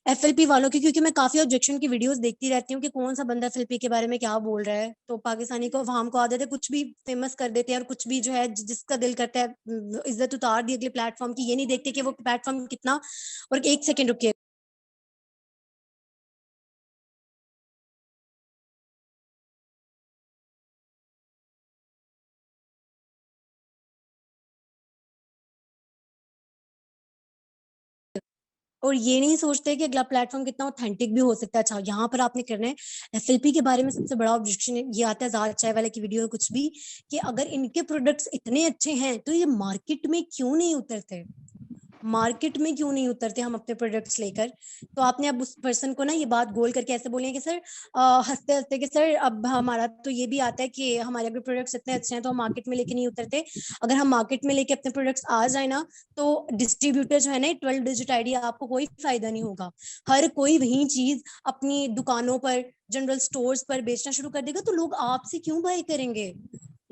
एफएलपी वालों की, क्योंकि मैं काफी ऑब्जेक्शन की वीडियोस देखती रहती हूँ कि कौन सा बंदा एफएलपी के बारे में क्या बोल रहा है, तो पाकिस्तानी को वहां को आदत है कुछ भी फेमस कर देते हैं, और कुछ भी जो है जिसका दिल करता है इज्जत उतार दी अगले प्लेटफॉर्म की, ये नहीं देखते कि वो प्लेटफॉर्म कितना। और एक सेकेंड रुकिए, और ये नहीं सोचते कि अगला प्लेटफॉर्म कितना ऑथेंटिक भी हो सकता है। अच्छा यहाँ पर आपने करना है, एफएलपी के बारे में सबसे बड़ा ऑब्जेक्शन ये आता है ज़ात चाय वाले की वीडियो में कुछ भी, कि अगर इनके प्रोडक्ट्स इतने अच्छे हैं तो ये मार्केट में क्यों नहीं उतरते, मार्केट में क्यों नहीं उतरते हम अपने प्रोडक्ट्स लेकर। तो आपने अब उस पर्सन को ना ये बात गोल करके ऐसे बोले कि सर हंसते हंसते कि सर अब हमारा तो ये भी आता है कि हमारे अगर प्रोडक्ट्स इतने अच्छे हैं तो हम मार्केट में लेके नहीं उतरते। अगर हम मार्केट में लेके अपने प्रोडक्ट्स आ जाए ना, तो डिस्ट्रीब्यूटर जो है ना 12 डिजिट आईडी, आपको कोई फायदा नहीं होगा। हर कोई वही चीज अपनी दुकानों पर, जनरल स्टोर्स पर बेचना शुरू कर देगा, तो लोग आपसे क्यों बाय करेंगे?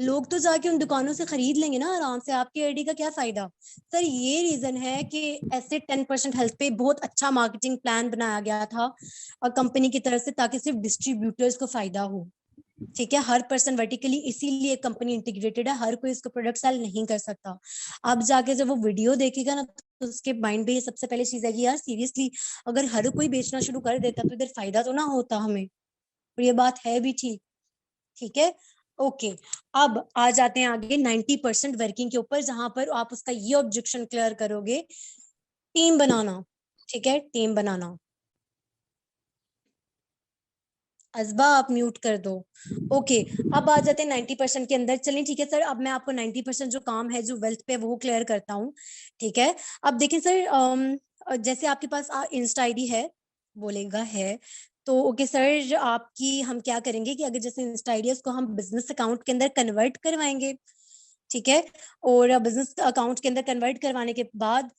लोग तो जाके उन दुकानों से खरीद लेंगे ना आराम से, आपकी आईडी का क्या फायदा? सर ये रीजन है कि ऐसे 10% हेल्थ पे बहुत अच्छा मार्केटिंग प्लान बनाया गया था और कंपनी की तरफ से, ताकि सिर्फ डिस्ट्रीब्यूटर्स को फायदा हो। ठीक है, हर पर्सन वर्टिकली, इसीलिए कंपनी इंटीग्रेटेड है, हर कोई इसको प्रोडक्ट सेल नहीं कर सकता। अब जाके जब वो वीडियो देखेगा ना, तो उसके माइंड में ये सबसे पहले चीज है कि यार सीरियसली अगर हर कोई बेचना शुरू कर देता तो इधर फायदा तो ना होता हमें, और ये बात है भी ठीक। ठीक है, ओके। अब आ जाते हैं आगे 90% वर्किंग के ऊपर, जहां पर आप उसका ये ऑब्जेक्शन क्लियर करोगे, टीम बनाना। ठीक है, टीम बनाना। अजबा आप म्यूट कर दो। ओके, अब आ जाते हैं 90% के अंदर। चलिए ठीक है सर, अब मैं आपको 90% जो काम है जो वेल्थ पे वो क्लियर करता हूँ। ठीक है, अब देखिए सर, जैसे आपके पास इंस्टा आईडी है, बोलेगा है, तो ओके सर, आपकी हम क्या करेंगे कि अगर जैसे इंस्टा आईडी है उसको हम बिजनेस अकाउंट के अंदर कन्वर्ट करवाएंगे। ठीक है, और बिजनेस अकाउंट के अंदर कन्वर्ट करवाने के बाद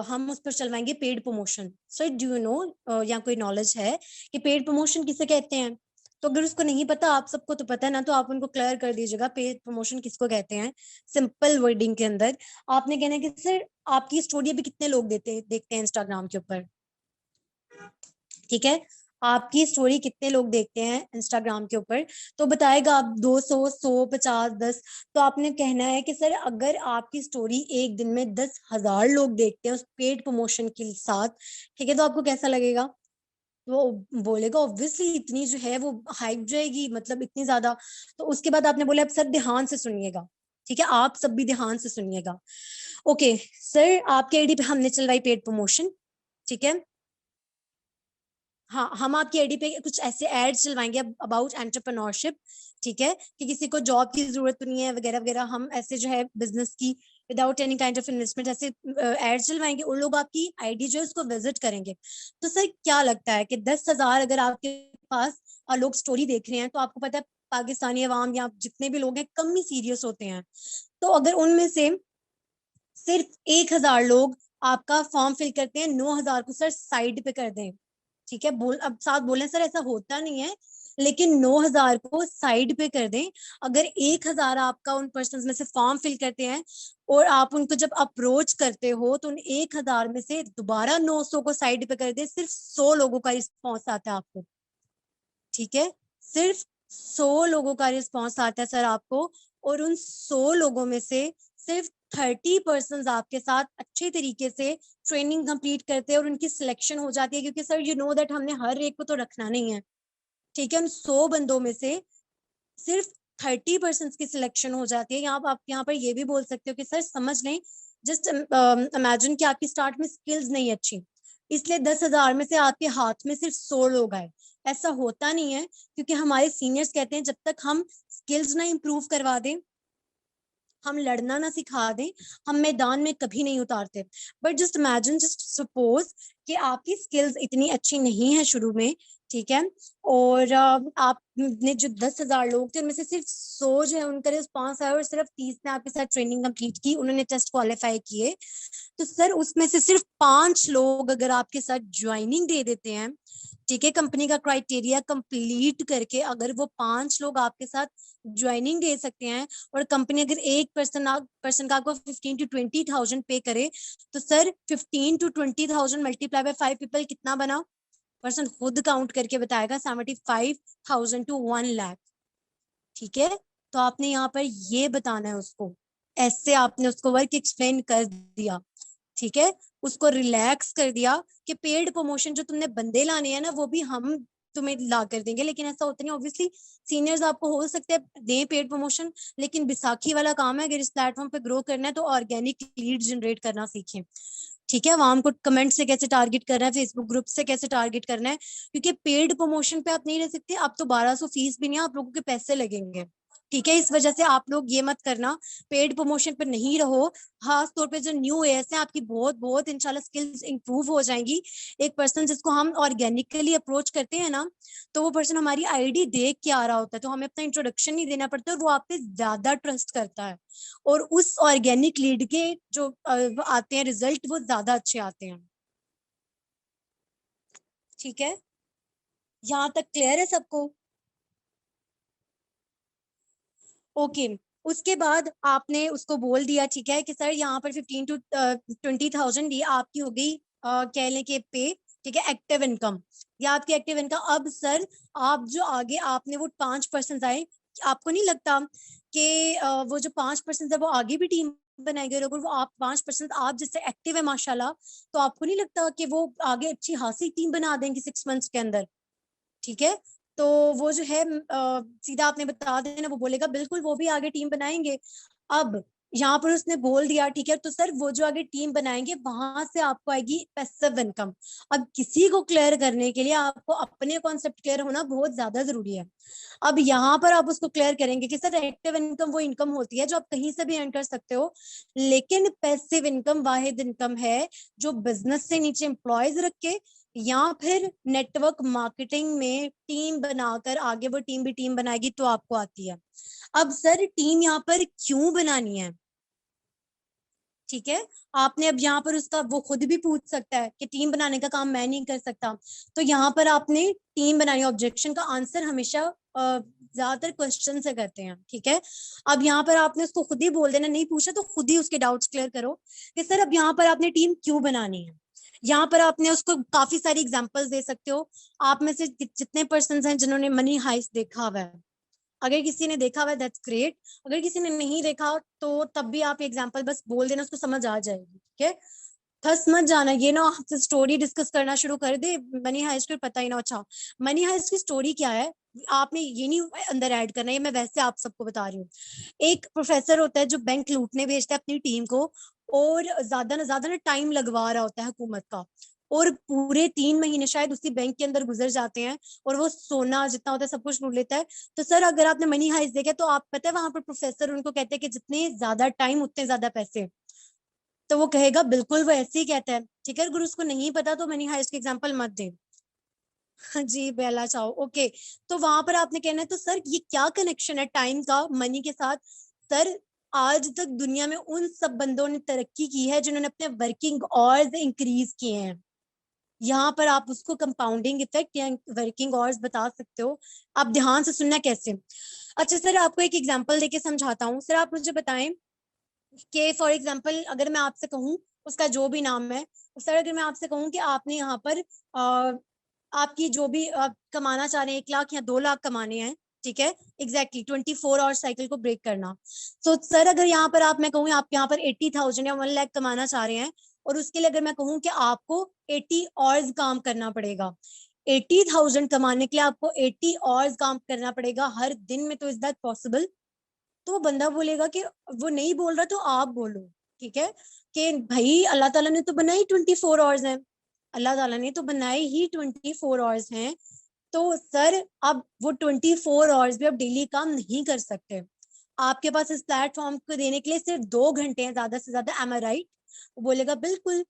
हम उस पर चलवाएंगे paid promotion. Sir do you know या कोई नॉलेज है कि पेड प्रमोशन किसे कहते हैं? तो अगर उसको नहीं पता, आप सबको तो पता है ना, तो आप उनको क्लियर कर दीजिएगा पेड प्रमोशन किसको कहते हैं। सिंपल वर्डिंग के अंदर आपने कहना है कि सर आपकी स्टोरी अभी कितने लोग देखते हैं इंस्टाग्राम के ऊपर। ठीक है, आपकी स्टोरी कितने लोग देखते हैं इंस्टाग्राम के ऊपर, तो बताएगा आप 200, 100, 50, 10। तो आपने कहना है कि सर अगर आपकी स्टोरी एक दिन में 10,000 लोग देखते हैं उस पेड प्रमोशन के साथ, ठीक है, तो आपको कैसा लगेगा? वो बोलेगा ऑब्वियसली इतनी जो है वो हाइप जाएगी, मतलब इतनी ज्यादा। तो उसके बाद आपने बोला अब सर ध्यान से सुनिएगा, ठीक है, आप सब भी ध्यान से सुनिएगा। ओके सर, आपके आईडी पे हमने चलवाई पेड प्रमोशन, ठीक है। हाँ, हम आपकी आईडी पे कुछ ऐसे एड्स चलवाएंगे अबाउट एंटरप्रेन्योरशिप, ठीक है, कि किसी को जॉब की जरूरत तो नहीं है वगैरह वगैरह। हम ऐसे जो है बिजनेस की without any kind of investment ऐसे एड्स चलवाएंगे, उन लोग आपकी आईडी जो है उसको विजिट करेंगे। तो सर क्या लगता है कि 10,000 अगर आपके पास और लोग स्टोरी देख रहे हैं, तो आपको पता है पाकिस्तानी अवाम या जितने भी लोग हैं कम ही सीरियस होते हैं, तो अगर उनमें से सिर्फ 1,000 लोग आपका फॉर्म फिल करते हैं, 9,000 को सर साइड पे कर दें, ठीक है। अब साथ बोले सर ऐसा होता नहीं है, लेकिन 9,000 को साइड पे कर दें। अगर 1,000 आपका उन पर्सन में से फॉर्म फिल करते हैं और आप उनको जब अप्रोच करते हो, तो उन 1,000 में से दोबारा 900 को साइड पे कर दे, सिर्फ 100 लोगों का रिस्पॉन्स आता है आपको, ठीक है। सिर्फ 100 लोगों का रिस्पॉन्स आता है सर आपको, और उन 100 लोगों में से सिर्फ 30% आपके साथ अच्छे तरीके से ट्रेनिंग कंप्लीट करते हैं और उनकी सिलेक्शन हो जाती है, क्योंकि सर यू नो दैट हमने हर एक को तो रखना नहीं है, ठीक है। उन 100 बंदों में से सिर्फ 30% की सिलेक्शन हो जाती है। यहाँ आप यहाँ पर ये भी बोल सकते हो कि सर समझ लें, जस्ट इमेजिन कि आपकी स्टार्ट में स्किल्स नहीं अच्छी, इसलिए 10,000 में से आपके हाथ में सिर्फ 100 लोग आए। ऐसा होता नहीं है, क्योंकि हमारे सीनियर्स कहते हैं जब तक हम स्किल्स ना इम्प्रूव करवा दें, हम लड़ना ना सिखा दें, हम मैदान में कभी नहीं उतारते। But just imagine, just suppose कि आपकी स्किल्स इतनी अच्छी नहीं है शुरू में, ठीक है, और आपने जो 10,000 लोग थे उनमें से सिर्फ 100 जो है उनका रिस्पॉन्स आया और सिर्फ 30 ने आपके साथ ट्रेनिंग कंप्लीट की, उन्होंने टेस्ट क्वालिफाई किए, तो सर उसमें से सिर्फ 5 लोग अगर आपके साथ ज्वाइनिंग दे देते हैं, ठीक है, कंपनी का क्राइटेरिया कंप्लीट करके अगर वो 5 लोग आपके साथ ज्वाइनिंग दे सकते हैं, और कंपनी अगर एक पर्सन का आपको 15 to 20,000 पे करे, तो sir 15 to 20,000 multiply by 5 people कितना बना, पर्सन खुद काउंट करके बताएगा, 75,000 to 1 लाख, ठीक है। तो आपने यहाँ पर ये बताना है उसको, ऐसे आपने उसको वर्क एक्सप्लेन कर दिया, ठीक है, उसको रिलैक्स कर दिया कि पेड प्रमोशन जो तुमने बंदे लाने हैं ना, वो भी हम तुम्हें ला कर देंगे, लेकिन ऐसा होता नहीं। ऑब्वियसली सीनियर्स आपको हो सकते हैं दें पेड प्रमोशन, लेकिन बैसाखी वाला काम है, अगर इस प्लेटफॉर्म पे ग्रो करना है तो ऑर्गेनिक लीड जनरेट करना सीखें, ठीक है। आवाम को कमेंट से कैसे टारगेट करना है, फेसबुक ग्रुप से कैसे टारगेट करना है, क्योंकि पेड प्रमोशन पे आप नहीं रह सकते। आप तो 1,200 फीस भी नहीं, आप लोगों के पैसे लगेंगे, ठीक है। इस वजह से आप लोग ये मत करना, पेड प्रमोशन पे नहीं रहो। खास तौर पे जो न्यू एयर्स हैं, आपकी बहुत बहुत इंशाल्लाह स्किल्स इंप्रूव हो जाएंगी। एक पर्सन जिसको हम ऑर्गेनिकली अप्रोच करते हैं ना, तो वो पर्सन हमारी आईडी देख के आ रहा होता है, तो हमें अपना इंट्रोडक्शन नहीं देना पड़ता और वो आप पे ज्यादा ट्रस्ट करता है, और उस ऑर्गेनिक लीड के जो आते हैं रिजल्ट वो ज्यादा अच्छे आते हैं, ठीक है। यहाँ तक क्लियर है सबको? ओके। उसके बाद आपने उसको बोल दिया, ठीक है, कि सर यहाँ पर 15 to 20,000 ये आपकी हो गई, कह लें कि पे, ठीक है, एक्टिव इनकम, या आपकी एक्टिव इनकम। अब सर आप जो आगे आपने वो 5% आए, आपको नहीं लगता कि वो जो 5% है वो आगे भी टीम बनाएंगे, और अगर वो आप 5% आप जैसे एक्टिव है माशाल्लाह, तो आपको नहीं लगता कि वो आगे अच्छी खासी टीम बना देंगे 6 मंथ्स के अंदर, ठीक है। तो वो जो है सीधा आपने बता देना, वो बोलेगा बिल्कुल वो भी आगे टीम बनाएंगे। अब यहाँ पर उसने बोल दिया, ठीक है, तो सर वो जो आगे टीम बनाएंगे वहां से आपको आएगी पैसिव इनकम। अब किसी को क्लियर करने के लिए आपको अपने कॉन्सेप्ट क्लियर होना बहुत ज्यादा जरूरी है। अब यहाँ पर आप उसको क्लियर करेंगे कि सर एक्टिव इनकम वो इनकम होती है जो आप कहीं से भी अर्न कर सकते हो, लेकिन पैसिव इनकम वाहिद इनकम है जो बिजनेस से नीचे एम्प्लॉयज रख के या फिर नेटवर्क मार्केटिंग में टीम बनाकर आगे वो टीम भी टीम बनाएगी तो आपको आती है। अब सर टीम यहाँ पर क्यों बनानी है, ठीक है, आपने अब यहाँ पर उसका वो खुद भी पूछ सकता है कि टीम बनाने का काम मैं नहीं कर सकता, तो यहाँ पर आपने टीम बनानी। ऑब्जेक्शन का आंसर हमेशा ज्यादातर क्वेश्चन से करते हैं, ठीक है। अब यहाँ पर आपने उसको खुद ही बोल देना, नहीं पूछा तो खुद ही उसके डाउट्स क्लियर करो कि सर अब यहाँ पर आपने टीम क्यों बनानी है। यहाँ पर आपने उसको काफी सारी एग्जांपल्स दे सकते हो। आप में से जितने पर्सन हैं जिन्होंने मनी हाइस्ट देखा हुआ है, अगर किसी ने देखा हुआ है दैट्स ग्रेट, अगर किसी ने नहीं देखा तो तब भी आप एग्जांपल बस बोल देना, उसको समझ आ जाएगी, ठीक है। फंस मत जाना, ये ना आपसे स्टोरी डिस्कस करना शुरू कर दे मनी हाइस्ट को पता ही ना। अच्छा, मनी हाइस्ट की स्टोरी क्या है, आपने ये नहीं अंदर ऐड करना, ये मैं वैसे आप सबको बता रही हूँ। एक प्रोफेसर होता है जो बैंक लूटने भेजता है अपनी टीम को, और ज्यादा ना टाइम लगवा रहा होता है हुकूमत का, और पूरे 3 महीने शायद उसी बैंक के अंदर गुजर जाते हैं, और वो सोना जितना होता है सब कुछ लूट लेता है। तो सर अगर आपने मनी हाइस्ट देखा तो आप पता है वहां पर प्रोफेसर उनको कहते हैं कि जितने ज्यादा टाइम उतने ज्यादा पैसे, तो वो कहेगा बिल्कुल वो ऐसे ही कहता है, ठीक है। अगर उसको नहीं पता तो मनी हाइस्ट की एग्जांपल मत दे। हाँ जी बेला चाहो, ओके। तो वहां पर आपने कहना है तो सर ये क्या कनेक्शन है टाइम का मनी के साथ? सर आज तक दुनिया में उन सब बंदों ने तरक्की की है जिन्होंने अपने वर्किंग आवर्स इंक्रीज किए हैं। यहाँ पर आप उसको कंपाउंडिंग इफेक्ट या वर्किंग आवर्स बता सकते हो। आप ध्यान से सुनना कैसे। अच्छा सर आपको एक एग्जांपल देके समझाता हूँ। सर आप मुझे बताएं कि फॉर एग्जांपल अगर मैं आपसे कहूँ, उसका जो भी नाम है, सर अगर मैं आपसे कहूँ कि आपने यहाँ पर आपकी जो भी आप कमाना चाह रहे हैं 1 लाख या 2 लाख कमाने हैं, ठीक है, एग्जैक्टली 24 आवर साइकिल को ब्रेक करना। तो सर अगर यहाँ पर आप मैं कहूँ आप यहाँ पर 80,000 या 1 लाख कमाना चाह रहे हैं, और उसके लिए अगर मैं कहूँ कि आपको 80 आवर्स काम करना पड़ेगा, 80,000 कमाने के लिए आपको 80 आवर्स काम करना पड़ेगा हर दिन में, तो इज दैट पॉसिबल? तो वो बंदा बोलेगा कि वो नहीं बोल रहा तो आप बोलो, ठीक है, कि भाई अल्लाह ताला ने तो बनाई 24 आवर्स हैं, अल्लाह ताला ने तो बनाए ही 24 आवर्स हैं। तो सर अब वो 24 आवर्स भी अब डेली काम नहीं कर सकते। आपके पास इस प्लेटफॉर्म को देने के लिए सिर्फ 2 घंटे हैं ज्यादा से ज्यादा, एम आई राइट? वो बोलेगा बिल्कुल,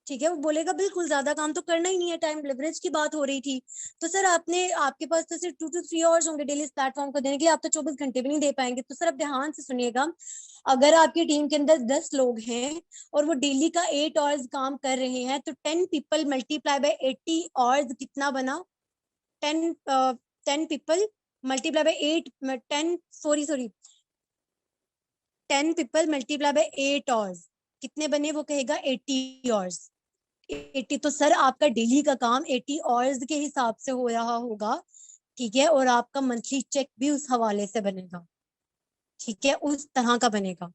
ठीक है, वो बोलेगा बिल्कुल, ज्यादा काम तो करना ही नहीं है, टाइम लिवरेज की बात हो रही थी। तो सर आपने आपके पास तो सिर्फ 2 to 3 आवर्स होंगे डेली इस प्लेटफॉर्म को देने के लिए, आप तो 24 घंटे भी नहीं दे पाएंगे। तो सर आप ध्यान से सुनिएगा, अगर आपकी टीम के अंदर 10 लोग हैं और वो डेली का 8 आवर्स काम कर रहे हैं, तो 10 पीपल मल्टीप्लाई बाय 80 आवर्स कितना बना? 10 people multiply by 8, 10 people multiply by 8 hours कितने बने? वो कहेगा 80 आवर्स। 80, तो सर आपका डेली का काम 80 आवर्स के हिसाब से हो रहा होगा, ठीक है, और आपका मंथली चेक भी उस हवाले से बनेगा, ठीक है, उस तरह का बनेगा,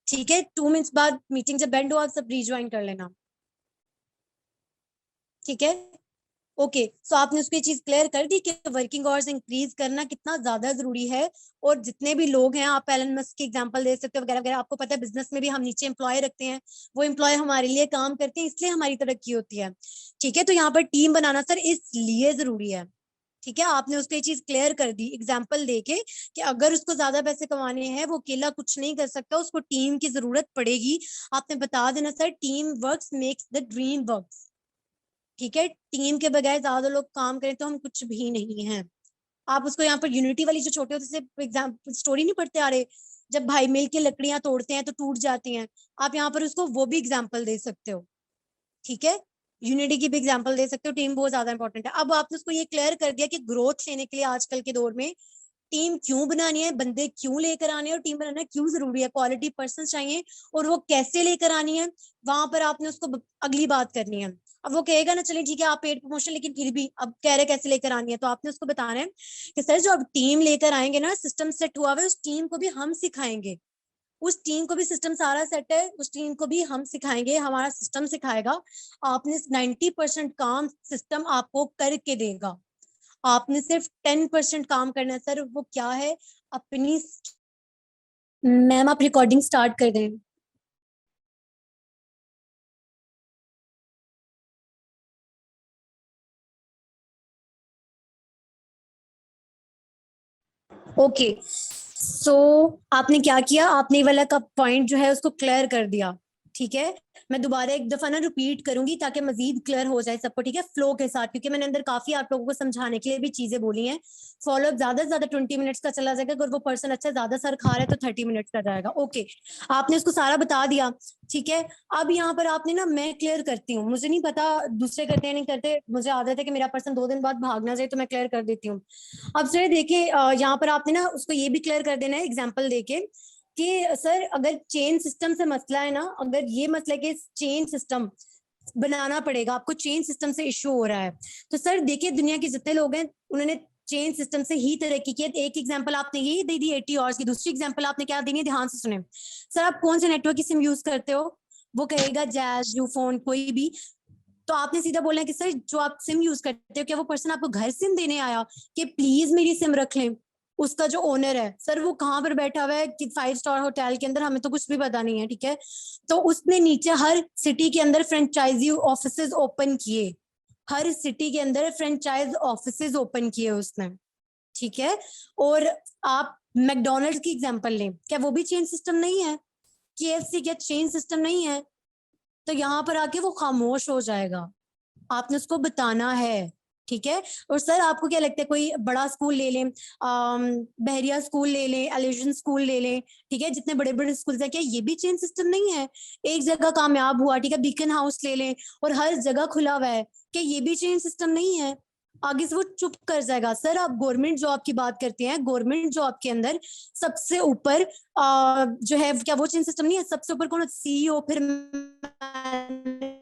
ठीक है। 2 मिनट्स बाद मीटिंग जब बेंड हो आप सब रिज्वाइन कर लेना, ठीक है। ओके, सो आपने उसको ये चीज क्लियर कर दी कि वर्किंग आवर्स इंक्रीज करना कितना ज्यादा जरूरी है। और जितने भी लोग हैं, आप एलन मस्क की एग्जांपल दे सकते हो वगैरह वगैरह। आपको पता है बिजनेस में भी हम नीचे एम्प्लॉय रखते हैं, वो एम्प्लॉय हमारे लिए काम करते हैं, इसलिए हमारी तरक्की होती है, ठीक है। तो यहाँ पर टीम बनाना सर इसलिए जरूरी है, ठीक है। आपने उसको ये चीज क्लियर कर दी एग्जाम्पल देके कि अगर उसको ज्यादा पैसे कमाने हैं वो अकेला कुछ नहीं कर सकता, उसको टीम की जरूरत पड़ेगी। आपने बता देना sir, team works makes the dream works, ठीक है। टीम के बगैर ज्यादा लोग काम करें तो हम कुछ भी नहीं है। आप उसको यहाँ पर यूनिटी वाली जो छोटे होते से एग्जाम्पल स्टोरी नहीं पढ़ते आ रहे, जब भाई मिल के लकड़ियां तोड़ते हैं तो टूट जाती हैं, आप यहाँ पर उसको वो भी एग्जाम्पल दे सकते हो, ठीक है। यूनिटी की भी एग्जाम्पल दे सकते हो, टीम बहुत ज्यादा इंपॉर्टेंट है। अब आपने उसको ये क्लियर कर दिया कि ग्रोथ लेने के लिए आजकल के दौर में टीम क्यों बनानी है, बंदे क्यों लेकर आने हैं, और टीम बनाना क्यों जरूरी है, क्वालिटी पर्सन चाहिए, और वो कैसे लेकर आनी है, वहां पर आपने उसको अगली बात करनी है। अब वो कहेगा ना चलिए ठीक है आप पेड प्रमोशन, लेकिन फिर भी अब कह रहे कैसे लेकर आनी है, तो आपने उसको बताना है कि सर जो अब टीम लेकर आएंगे ना, सिस्टम सेट हुआ है, उस टीम को भी हम सिखाएंगे, उस टीम को भी सिस्टम सारा सेट है, उस टीम को भी हम सिखाएंगे, हमारा सिस्टम सिखाएगा। आपने 90% काम सिस्टम आपको करके देगा, आपने सिर्फ 10% काम करना है। सर वो क्या है? अपनी, मैम आप रिकॉर्डिंग स्टार्ट कर दें। ओके, सो आपने क्या किया, आपने ये वाला का पॉइंट जो है उसको क्लियर कर दिया, ठीक है। मैं दोबारा एक दफा ना रिपीट करूंगी ताकि मजीद क्लियर हो जाए सबको, ठीक है, फ्लो के साथ, क्योंकि मैंने अंदर काफी आप लोगों को समझाने के लिए भी चीजें बोली हैं। फॉलोअप ज्यादा से ज्यादा 20 मिनट्स का चला जाएगा, अगर वो पर्सन अच्छा ज्यादा सर खा रहा है तो 30 मिनट्स का जाएगा। ओके, आपने उसको सारा बता दिया, ठीक है। अब यहाँ पर आपने ना, मैं क्लियर करती हूँ, मुझे नहीं पता दूसरे करते हैं नहीं करते, मुझे आदत है कि मेरा पर्सन 2 दिन बाद भागना चाहिए, तो मैं क्लियर कर देती हूँ। अब सर देखिए, यहाँ पर आपने ना उसको ये भी क्लियर कर देना है एग्जाम्पल देके कि सर अगर चेन सिस्टम से मसला है ना, अगर ये मसला है कि चेन सिस्टम बनाना पड़ेगा आपको, चेन सिस्टम से इश्यू हो रहा है, तो सर देखिए दुनिया के जितने लोग हैं उन्होंने चेन सिस्टम से ही तरक्की की है। एक एग्जांपल आपने ये दे दी 80 आवर्स की, दूसरी एग्जांपल आपने क्या देनी है, ध्यान से सुने। सर आप कौन से नेटवर्क की सिम यूज करते हो? वो कहेगा जैज, यूफोन, कोई भी। तो आपने सीधा बोलना है कि सर जो आप सिम यूज करते हो, क्या वो पर्सन आपको घर सिम देने आया कि प्लीज मेरी सिम रख लें? उसका जो ओनर है सर वो कहाँ पर बैठा हुआ है कि 5 स्टार होटल के अंदर, हमें तो कुछ भी पता नहीं है, ठीक है। तो उसने नीचे हर सिटी के अंदर फ्रेंचाइजी ऑफिसेज ओपन किए, हर सिटी के अंदर फ्रेंचाइज ऑफिसेज ओपन किए उसने, ठीक है। और आप मैकडोनल्ड्स की एग्जांपल लें, क्या वो भी चेन सिस्टम नहीं है? केएफसी क्या चेन सिस्टम नहीं है? तो यहाँ पर आके वो खामोश हो जाएगा, आपने उसको बताना है, ठीक है। और सर आपको क्या लगता है, कोई बड़ा स्कूल ले लें, बहरिया स्कूल ले लें, एलिजन स्कूल ले लें, ठीक है, जितने बड़े बड़े स्कूल है, क्या ये भी चेन सिस्टम नहीं है? एक जगह कामयाब हुआ, ठीक है, बीकन हाउस ले लें और हर जगह खुला हुआ है, क्या ये भी चेन सिस्टम नहीं है? आगे से वो चुप कर जाएगा। सर आप गवर्नमेंट जॉब की बात करते हैं, गवर्नमेंट जॉब के अंदर सबसे ऊपर जो है, क्या वो चेन सिस्टम नहीं है? सबसे ऊपर कौन? सीईओ, फिर मैनेजर,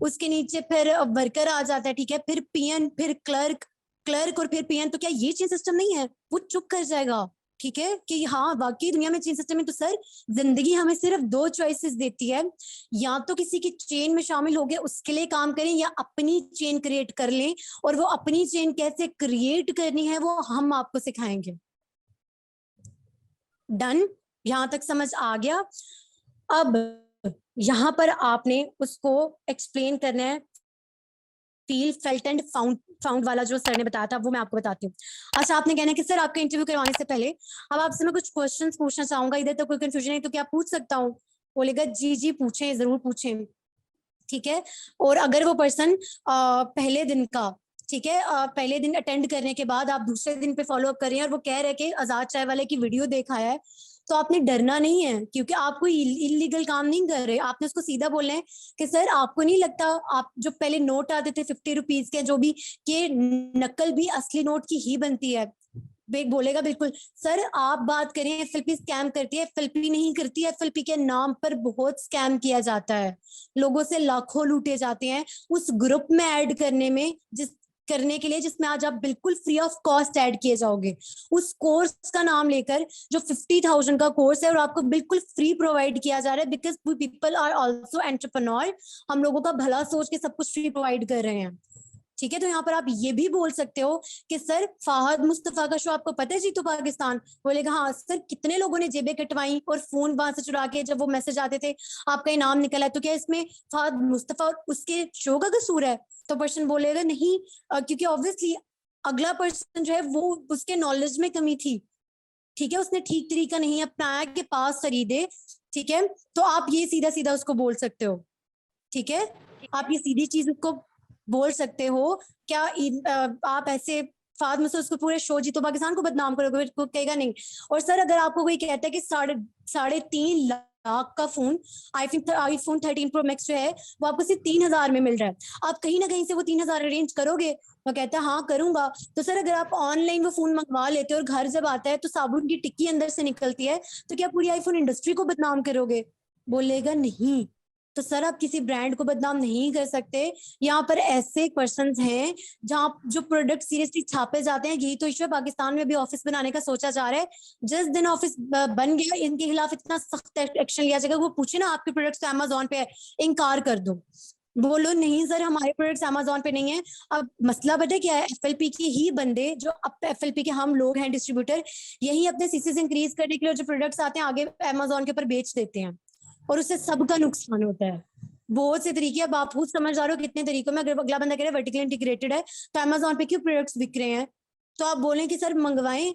उसके नीचे फिर वर्कर आ जाता है, ठीक है, फिर पीएन, फिर क्लर्क, क्लर्क और फिर पीएन। तो क्या ये चेन सिस्टम नहीं है? वो चुप कर जाएगा, ठीक है, कि हाँ वाकई दुनिया में चेन सिस्टम है। तो सर जिंदगी हमें सिर्फ 2 चॉइसेस देती है, या तो किसी की चेन में शामिल हो गए उसके लिए काम करें, या अपनी चेन क्रिएट कर लें, और वो अपनी चेन कैसे क्रिएट करनी है वो हम आपको सिखाएंगे। डन? यहां तक समझ आ गया? अब यहां पर आपने उसको एक्सप्लेन करना है, feel, felt and found, found वाला जो सर ने बताया था वो मैं आपको बताती हूँ। अच्छा, आपने कहना है कि सर आपका इंटरव्यू करवाने से पहले अब आपसे मैं कुछ क्वेश्चंस पूछना चाहूंगा, इधर तो कोई कंफ्यूजन नहीं तो क्या पूछ सकता हूँ? बोलेगा जी जी पूछें, जरूर पूछें, ठीक है। और अगर वो पर्सन पहले दिन का, ठीक है, पहले दिन अटेंड करने के बाद आप दूसरे दिन पे फॉलो अप कर रहे हैं और वो कह रहे हैं कि आजाद चाय वाले की वीडियो देखा है, तो आपने डरना नहीं है, क्योंकि आप कोई इलीगल काम नहीं कर रहे। आपने उसको सीधा बोलना है कि सर आपको नहीं लगता आप जो पहले नोट आते थे 50 रुपीज के जो भी, के नकल भी असली नोट की ही बनती है? बेग बोलेगा बिल्कुल। सर आप बात करें, एफएलपी स्कैम करती है? एफएलपी नहीं करती है, एफएलपी के नाम पर बहुत स्कैम किया जाता है, लोगों से लाखों लूटे जाते हैं उस ग्रुप में ऐड करने में, जिस करने के लिए जिसमें आज आप बिल्कुल फ्री ऑफ कॉस्ट ऐड किए जाओगे, उस कोर्स का नाम लेकर जो 50,000 का कोर्स है और आपको बिल्कुल फ्री प्रोवाइड किया जा रहा है, because people are also entrepreneur, हम लोगों का भला सोच के सब कुछ फ्री प्रोवाइड कर रहे हैं, ठीक है। तो यहाँ पर आप ये भी बोल सकते हो कि सर फाहद मुस्तफा का शो आपको पता है जीतो पाकिस्तान? बोलेगा हाँ सर, कितने लोगों ने जेबें कटवाई और फोन वहां से चुरा के जब वो मैसेज आते थे आपका इनाम निकला है, तो क्या इसमें फाहद मुस्तफा और उसके शो का कसूर है? तो पर्सन बोलेगा नहीं, क्योंकि ऑब्वियसली अगला पर्सन जो है वो उसके नॉलेज में कमी थी, ठीक है, उसने ठीक तरीका नहीं अपनाया कि पास खरीदे, ठीक है। तो आप ये सीधा सीधा उसको बोल सकते हो, ठीक है, आप ये सीधी चीज उसको बोल सकते हो। क्या आप ऐसे फाद में से उसको पूरे शो जीतो पाकिस्तान को बदनाम करोगे? को कहेगा नहीं। और सर अगर आपको कोई कहता है कि साढ़े 3 लाख का फोन आईफोन 13 प्रो मैक्स जो है वो आपको सिर्फ 3,000 में मिल रहा है, आप कहीं ना कहीं से वो 3,000 अरेंज करोगे? वो कहता है हाँ करूंगा। तो सर अगर आप ऑनलाइन वो फोन मंगवा लेते हो और घर जब आता है तो साबुन की टिक्की अंदर से निकलती है, तो क्या पूरी आईफोन इंडस्ट्री को बदनाम करोगे? बोलेगा नहीं। तो सर आप किसी ब्रांड को बदनाम नहीं कर सकते। यहाँ पर ऐसे पर्संस हैं जहाँ जो प्रोडक्ट सीरियसली छापे जाते हैं, यही तो इशू है। पाकिस्तान में भी ऑफिस बनाने का सोचा जा रहा है, जिस दिन ऑफिस बन गया इनके खिलाफ इतना सख्त एक्शन लिया जाएगा। वो पूछे ना आपके प्रोडक्ट्स तो अमेजोन पे है, इनकार कर दो, बोलो नहीं सर हमारे प्रोडक्ट्स अमेजोन पे नहीं है। अब मसला पता है क्या है, एफएलपी के ही बंदे जो अब एफएलपी के हम लोग हैं डिस्ट्रीब्यूटर, यही अपने सीसीज इंक्रीज करने के लिए जो प्रोडक्ट्स आते हैं आगे अमेजोन के ऊपर बेच देते हैं, और उससे सबका नुकसान होता है। बहुत से तरीके, अब आप खुद समझदार हो कितने तरीकों में। अगर अगला बंदा कह रहा है वर्टिकली इंटीग्रेटेड है तो अमेजोन पे क्यों प्रोडक्ट्स बिक रहे हैं, तो आप बोलें कि सर मंगवाएं।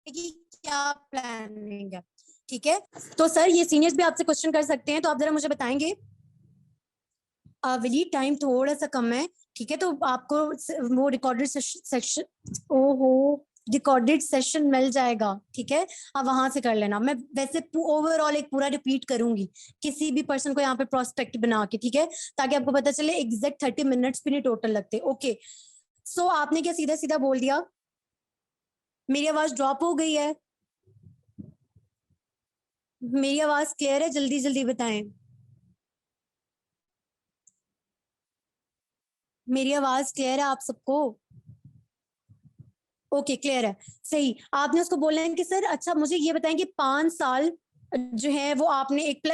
कि क्या प्लानिंग है, ठीक है। तो सर ये सीनियर्स भी आपसे क्वेश्चन कर सकते हैं, तो आप जरा मुझे बताएंगे। विली टाइम थोड़ा सा कम है, ठीक है, तो आपको वो रिकॉर्डेड सेक्शन, ओहो रिकॉर्डेड सेशन मिल जाएगा, ठीक है, आप वहां से कर लेना। मैं वैसे ओवरऑल एक पूरा रिपीट करूंगी किसी भी पर्सन को यहाँ पे प्रोस्पेक्ट बना के, ठीक है, ताकि आपको पता चले। एग्जैक्ट 30 मिनट्स भी नहीं टोटल लगते। ओके, सो आपने क्या सीधा सीधा बोल दिया? मेरी आवाज ड्रॉप हो गई है? मेरी आवाज क्लियर है? जल्दी जल्दी बताएं। मेरी आवाज क्लियर है आप सबको? ओके, क्लियर है, सही। आपने उसको बोलना है कि सर अच्छा मुझे ये बताएं कि 5 साल जो है वो आपने एक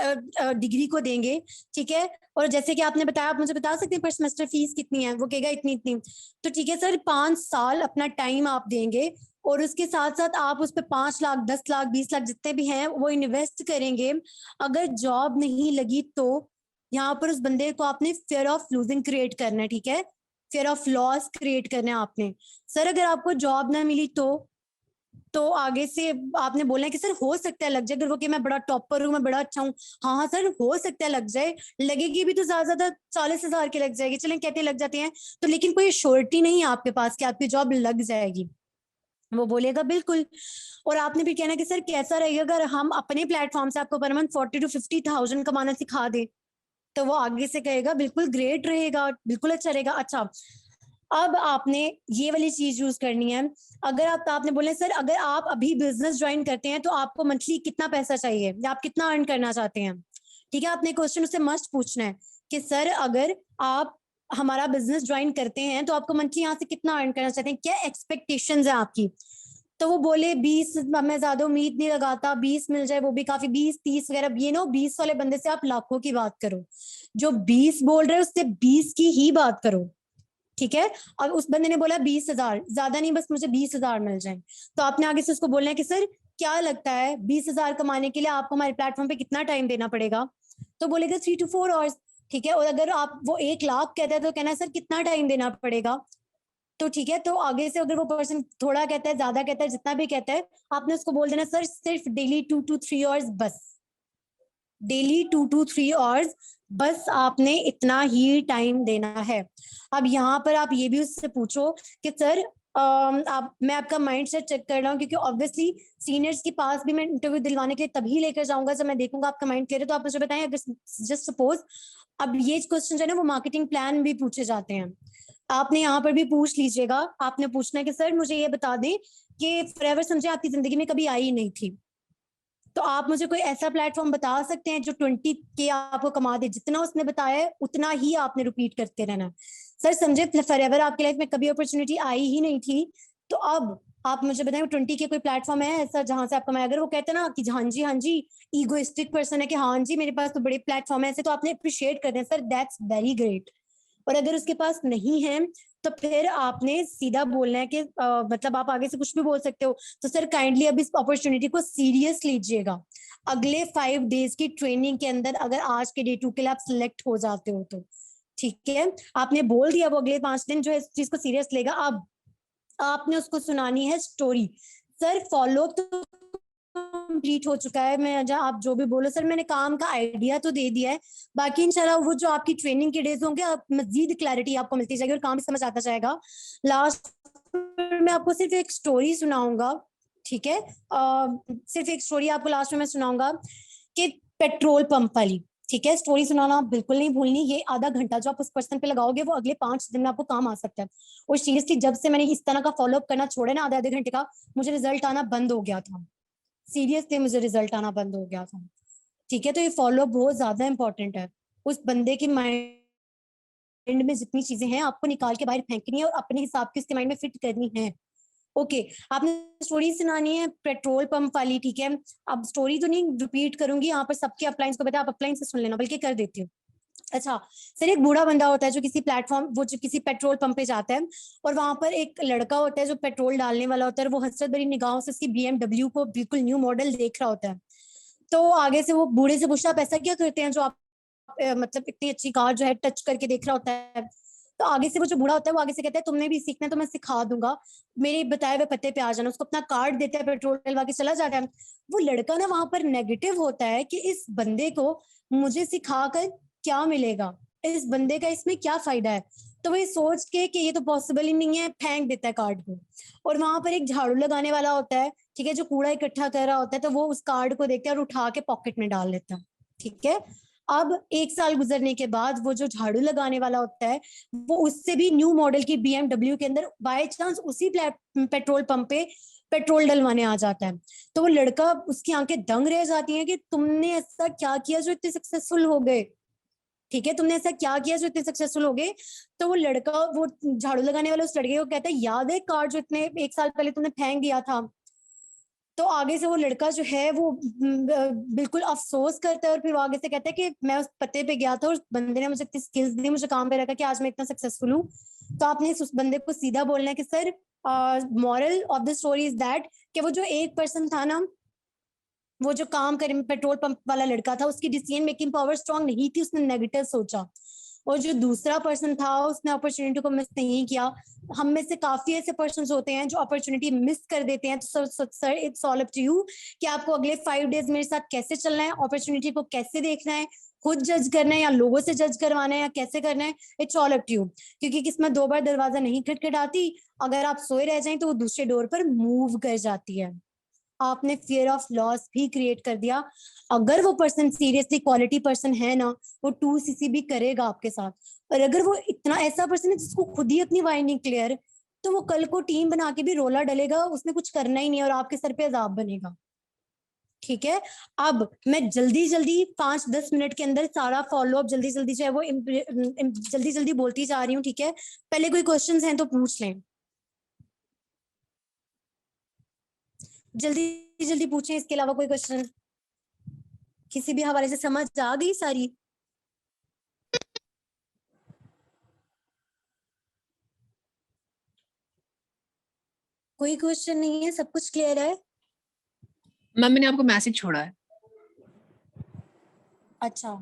डिग्री को देंगे, ठीक है, और जैसे कि आपने बताया, आप मुझे बता सकते हैं पर सेमेस्टर फीस कितनी है? वो कहेगा इतनी इतनी। तो ठीक है सर, 5 साल अपना टाइम आप देंगे और उसके साथ साथ आप उस पर 5 लाख, 10 लाख, 20 लाख जितने भी हैं वो इन्वेस्ट करेंगे। अगर जॉब नहीं लगी तो यहाँ पर उस बंदे को आपने फियर ऑफ लूजिंग क्रिएट करना है, ठीक है, फियर ऑफ लॉस क्रिएट करना है आपने। सर अगर आपको जॉब ना मिली तो आगे से आपने बोलना है कि सर हो सकता है लग जाए। अगर वो कि मैं बड़ा टॉपर हूँ, मैं बड़ा अच्छा हूँ, हाँ हाँ सर हो सकता है लग जाए, लगेगी भी तो ज्यादा 40,000 की लग जाएगी, चलें कहते लग जाते हैं तो, लेकिन कोई श्योरिटी नहीं है आपके पास कि आपकी जॉब लग जाएगी। वो बोलेगा बिल्कुल। और आपने भी कहना कि सर कैसा रहेगा अगर हम अपने प्लेटफॉर्म से आपको पर मंथ 40,000 to 50,000 कमाना सिखा दे? तो वो आगे से कहेगा बिल्कुल ग्रेट रहेगा, बिल्कुल अच्छा रहेगा। अच्छा, अब आपने ये वाली चीज यूज करनी है। अगर आपने बोले सर अगर आप अभी बिजनेस ज्वाइन करते हैं तो आपको मंथली कितना पैसा चाहिए या आप कितना अर्न करना चाहते हैं, ठीक है, आपने क्वेश्चन उससे मस्ट पूछना है कि सर अगर आप हमारा बिजनेस ज्वाइन करते हैं तो आपको मंथली यहाँ से कितना अर्न करना चाहते हैं, क्या एक्सपेक्टेशंस है आपकी? तो वो बोले 20, मैं ज्यादा उम्मीद नहीं लगाता, 20 मिल जाए वो भी काफी, 20, 30 वगैरह। ये नो 20 वाले बंदे से आप लाखों की बात करो, जो 20 बोल रहे हैं उससे 20 की ही बात करो, ठीक है। और उस बंदे ने बोला 20,000, ज्यादा नहीं, बस मुझे 20,000 मिल जाए। तो आपने आगे से उसको बोलना है कि सर क्या लगता है 20,000 कमाने के लिए आपको हमारे प्लेटफॉर्म पे कितना टाइम देना पड़ेगा? तो बोलेगा 3 to 4 hours, ठीक है। और अगर आप वो 1 लाख कहता है तो कहना है सर कितना टाइम देना पड़ेगा? तो ठीक है, तो आगे से अगर वो पर्सन थोड़ा कहता है, ज्यादा कहता है, जितना भी कहता है, आपने उसको बोल देना सर सिर्फ डेली 2 to 3 hours बस, डेली 2 to 3 hours बस, आपने इतना ही टाइम देना है। अब यहाँ पर आप ये भी उससे पूछो कि सर आप, मैं आपका माइंड सेट चेक कर रहा हूँ क्योंकि ऑब्वियसली सीनियर्स के पास भी मैं इंटरव्यू दिलवाने के लिए तभी लेकर जाऊंगा जब मैं देखूंगा आपका माइंड क्लियर है। तो आप मुझे बताएं, अगर जस्ट सपोज, अब ये क्वेश्चन जो है ना वो मार्केटिंग प्लान भी पूछे जाते हैं, आपने यहाँ पर भी पूछ लीजिएगा। आपने पूछना है कि सर मुझे ये बता दें कि फॉरएवर समझे आपकी जिंदगी में कभी आई नहीं थी, तो आप मुझे कोई ऐसा प्लेटफॉर्म बता सकते हैं जो 20K आपको कमा दे? जितना उसने बताया है उतना ही आपने रिपीट करते रहना है। सर समझे फॉरएवर आपकी लाइफ में कभी अपॉर्चुनिटी आई ही नहीं थी, तो अब आप मुझे बताएं 20K कोई प्लेटफॉर्म है ऐसा जहां से आप कमाए? अगर वो कहते हैं ना कि हाँ जी ईगोइस्टिक पर्सन है कि हाँ जी मेरे पास तो बड़े प्लेटफॉर्म है ऐसे, तो आपने अप्रिशिएट कर दें सर दैट्स वेरी ग्रेट। और अगर उसके पास नहीं है तो फिर आपने सीधा बोलना है कि मतलब आप आगे से कुछ भी बोल सकते हो, तो सर काइंडली अब इस अपॉर्चुनिटी को सीरियस लीजिएगा। अगले 5 डेज की ट्रेनिंग के अंदर अगर आज के डे 2 के लिए आप सिलेक्ट हो जाते हो तो ठीक है, आपने बोल दिया, वो अगले 5 दिन जो है इस चीज को सीरियस लेगा। अब आपने उसको सुनानी है स्टोरी। सर फॉलो तो कंप्लीट हो चुका है, मैं आप जो भी बोलो सर मैंने काम का आइडिया तो दे दिया है, बाकी इंशाल्लाह वो जो आपकी ट्रेनिंग के डेज होंगे आप मजीद क्लैरिटी आपको मिलती जाएगी और काम भी समझ आता जाएगा। लास्ट में आपको सिर्फ एक स्टोरी सुनाऊंगा, ठीक है, सिर्फ एक स्टोरी आपको लास्ट में मैं सुनाऊंगा कि पेट्रोल पंप वाली, ठीक है। स्टोरी सुनाना बिल्कुल नहीं भूलनी, ये आधा घंटा जो आप उस पर्सन पे लगाओगे वो अगले 5 दिन में आपको काम आ सकता है। और सीरियसली जब से मैंने इस तरह का फॉलोअप करना छोड़े ना आधे आधे घंटे का, मुझे रिजल्ट आना बंद हो गया था, सीरियसली मुझे रिजल्ट आना बंद हो गया था, ठीक है। तो ये फॉलोअप बहुत ज्यादा इंपॉर्टेंट है। उस बंदे के माइंड में जितनी चीजें हैं आपको निकाल के बाहर फेंकनी है और अपने हिसाब की उसके माइंड में फिट करनी है। ओके, आपने स्टोरी सुनानी है पेट्रोल पंप वाली, ठीक है। अब स्टोरी तो नहीं रिपीट करूंगी, यहाँ पर सबके अपलाइंस को पता है, आप अपलाइन से सुन लेना, बल्कि कर देती हूँ। अच्छा सर, एक बूढ़ा बंदा होता है जो किसी प्लेटफॉर्म, वो जो किसी पेट्रोल पंप पे जाता है और वहां पर एक लड़का होता है जो पेट्रोल डालने वाला होता है, वो हसरत भरी निगाहों से उसकी BMW को बिल्कुल न्यू मॉडल देख रहा होता है। तो आगे से वो बूढ़े से पूछता, आप ऐसा क्या करते हैं जो आप मतलब इतनी अच्छी कार जो है टच करके देख रहा होता है? तो आगे से वो जो बूढ़ा होता है वो आगे से कहता है तुमने भी सीखना है तो मैं सिखा दूंगा, मेरे बताए हुए पते पे आ जाना। उसको अपना कार्ड देता है, पेट्रोल डलवा के चला जाता है। वो लड़का ना वहां पर नेगेटिव होता है कि इस बंदे को मुझे सिखाकर क्या मिलेगा, इस बंदे का इसमें क्या फायदा है। तो वो ये सोच के कि ये तो पॉसिबल ही नहीं है, फेंक देता है कार्ड को। और वहां पर एक झाड़ू लगाने वाला होता है, ठीक है, जो कूड़ा इकट्ठा कर रहा होता है, तो वो उस कार्ड को देखता है और उठा के पॉकेट में डाल लेता है, ठीक है। अब 1 साल गुजरने के बाद वो जो झाड़ू लगाने वाला होता है, वो उससे भी न्यू मॉडल की BMW के अंदर बाय चांस उसी पेट्रोल पंप पे पेट्रोल डलवाने आ जाता है। तो वो लड़का, उसकी आंखें दंग रह जाती हैं कि तुमने ऐसा क्या किया जो इतने सक्सेसफुल हो गए, ठीक है, तुमने ऐसा क्या किया जो इतने सक्सेसफुल हो गए। तो वो लड़का, वो झाड़ू लगाने वाला उस लड़के को कहता है, याद है कार्ड जो इतने 1 साल पहले तुमने फेंक दिया था। तो आगे से वो लड़का जो है वो बिल्कुल अफसोस करता है और फिर वो आगे से कहता है कि मैं उस पते पे गया था और उस बंदे ने मुझे इतनी स्किल्स दी, मुझे काम पे रखा कि आज मैं इतना सक्सेसफुल हूँ। तो आपने उस बंदे को सीधा बोलना है कि sir, moral of the story is that, कि वो जो एक पर्सन था ना, वो जो काम करे पेट्रोल पंप वाला लड़का था, उसकी डिसीजन मेकिंग पावर स्ट्रांग नहीं थी, उसने नेगेटिव सोचा। और जो दूसरा पर्सन था, उसने अपॉर्चुनिटी को मिस नहीं किया। हम में से काफी ऐसे पर्सन होते हैं जो अपॉर्चुनिटी मिस कर देते हैं। तो sir, it's all up to you कि आपको अगले 5 डेज मेरे साथ कैसे चलना है, अपॉर्चुनिटी को कैसे देखना है, खुद जज करना है या लोगों से जज करवाना है या कैसे करना है, it's all up to you. क्योंकि किस्मत 2 बार दरवाजा नहीं खटखटाती, अगर आप सोए रह जाएं तो वो दूसरे डोर पर मूव कर जाती है। आपने फियर ऑफ लॉस भी क्रिएट कर दिया। अगर वो पर्सन सीरियसली क्वालिटी पर्सन है ना, वो 2CC भी करेगा आपके साथ। और अगर वो इतना ऐसा पर्सन है जिसको खुद ही अपनी वाइंड नहीं क्लियर, तो वो कल को टीम बना के भी रोला डलेगा, उसने कुछ करना ही नहीं और आपके सर पे अजाब बनेगा, ठीक है। अब मैं जल्दी जल्दी 5-10 मिनट के अंदर सारा फॉलो अप जल्दी जल्दी जो है वो जल्दी जल्दी बोलती जा रही हूँ, ठीक है। पहले कोई क्वेश्चंस हैं तो पूछ लें, जल्दी जल्दी पूछें। इसके अलावा कोई क्वेश्चन किसी भी हवाले से समझ आ गई सारी? कोई क्वेश्चन नहीं है, सब कुछ क्लियर है? मैम मैंने आपको मैसेज छोड़ा है। अच्छा,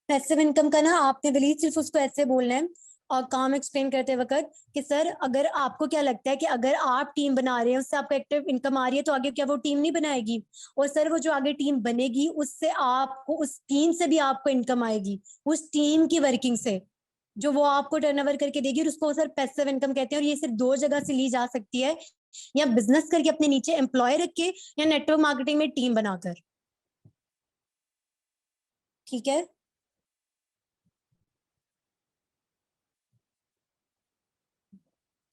पैसिव इनकम का ना आपने वलीद सिर्फ उसको ऐसे बोलना है और काम एक्सप्लेन करते वक्त कि सर, अगर आपको क्या लगता है कि अगर आप टीम बना रहे हैं, उससे आपको एक्टिव इनकम आ रही है, तो आगे क्या वो टीम नहीं बनाएगी? और सर, वो जो आगे टीम बनेगी उससे आपको, उस टीम से भी आपको इनकम आएगी, उस टीम की वर्किंग से जो वो आपको टर्नओवर करके देगी, और उसको सर पैसिव इनकम कहते हैं। और ये सिर्फ 2 जगह से ली जा सकती है, या बिजनेस करके अपने नीचे एम्प्लॉय रख के, या नेटवर्क मार्केटिंग में टीम बनाकर, ठीक है।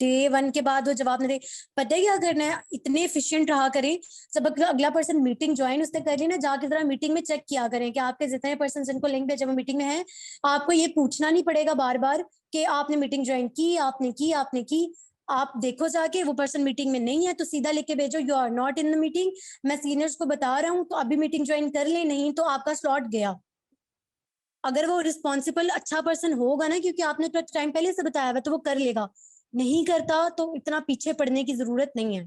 Day 1 के बाद वो जवाब नहीं दे, पता है क्या करना है? इतने एफिशिएंट रहा करें, जब अगला पर्सन मीटिंग ज्वाइन उसने कर ली ना, जाके जरा मीटिंग में चेक किया करें कि आपके जितने पर्सन जिनको लिंक भेजा वो मीटिंग में है। आपको ये पूछना नहीं पड़ेगा बार बार कि आपने मीटिंग ज्वाइन की, आपने की। आप देखो जाके वो पर्सन मीटिंग में नहीं है तो सीधा लिख के भेजो, you are not in the meeting, मैं सीनियर्स को बता रहा हूँ तो अभी मीटिंग ज्वाइन कर ले, नहीं तो आपका स्लॉट गया। अगर वो रिस्पॉन्सिबल अच्छा पर्सन होगा ना, क्योंकि आपने तो टाइम पहले से बताया हुआ, तो वो कर लेगा। नहीं करता तो इतना पीछे पड़ने की जरूरत नहीं है,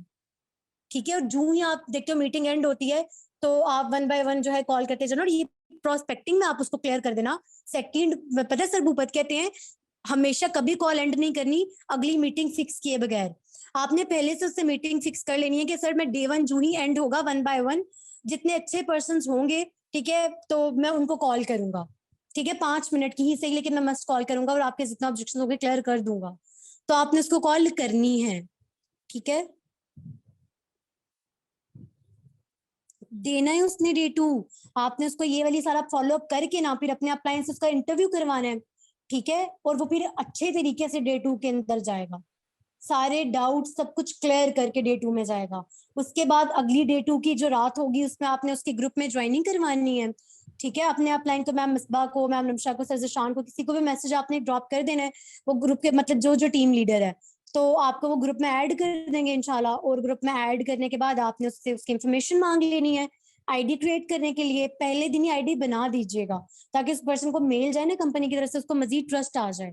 ठीक है। और जो ही आप देखते हो मीटिंग एंड होती है, तो आप 1 बाय 1 जो है कॉल करते जाना, और ये प्रोस्पेक्टिंग में आप उसको क्लियर कर देना। सेकंड, पता है सर भूपत कहते हैं, हमेशा कभी कॉल एंड नहीं करनी अगली मीटिंग फिक्स किए बगैर। आपने पहले से उससे मीटिंग फिक्स कर लेनी है कि सर, मैं Day 1 जो ही एंड होगा 1 बाय 1, जितने अच्छे पर्सन होंगे, ठीक है, तो मैं उनको कॉल करूंगा, ठीक है, 5 मिनट की ही सही, लेकिन मैं मस्ट कॉल करूंगा और आपके जितना ऑब्जेक्शन होंगे क्लियर कर दूंगा। तो आपने उसको कॉल करनी है, ठीक है। देना है उसने Day 2, आपने उसको ये वाली सारा फॉलो अप करके ना फिर अपने अप्लायंस से उसका इंटरव्यू करवाना है, ठीक है। और वो फिर अच्छे तरीके से Day 2 के अंदर जाएगा, सारे डाउट सब कुछ क्लियर करके Day 2 में जाएगा। उसके बाद अगली Day 2 की जो रात होगी उसमें आपने उसके ग्रुप में ज्वाइनिंग करवानी है, ठीक है। अपने अपलाइन को, मैम मिसबा को, मैम नमशा को, सर जिशान को, किसी को भी मैसेज आपने ड्रॉप कर देना है। वो ग्रुप के मतलब जो जो टीम लीडर है, तो आपको वो ग्रुप में ऐड कर देंगे इंशाल्लाह। और ग्रुप में ऐड करने के बाद आपने उससे उसकी इन्फॉर्मेशन मांग लेनी है। आईडी क्रिएट करने के लिए पहले दिन ही आईडी बना दीजिएगा, ताकि उस पर्सन को मेल जाए ना कंपनी की तरफ से, उसको मजीद ट्रस्ट आ जाए,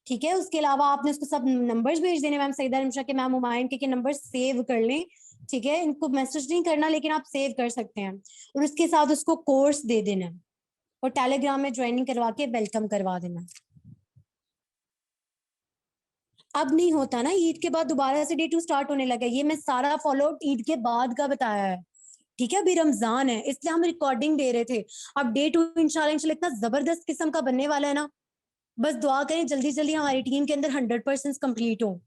ठीक है। उसके अलावा आपने उसको सब नंबर्स भेज देने, मैम सईदा निमशा के, मैम हुमायूं के नंबर सेव कर लें, ठीक है। इनको मैसेज नहीं करना, लेकिन आप सेव कर सकते हैं। और उसके साथ उसको कोर्स दे देना और टेलीग्राम में ज्वाइनिंग करवा के वेलकम करवा देना। अब नहीं होता ना, ईद के बाद दोबारा से डे 2 स्टार्ट होने लगा। ये मैं सारा फॉलो ईद के बाद का बताया है, ठीक है। अभी रमजान है इसलिए हम रिकॉर्डिंग दे रहे थे। अब डे 2 इंशाल्लाह इंशाल्लाह इतना जबरदस्त किस्म का बनने वाला है ना, बस दुआ करें जल्दी जल्दी हमारी टीम के अंदर 100% कंप्लीट हो।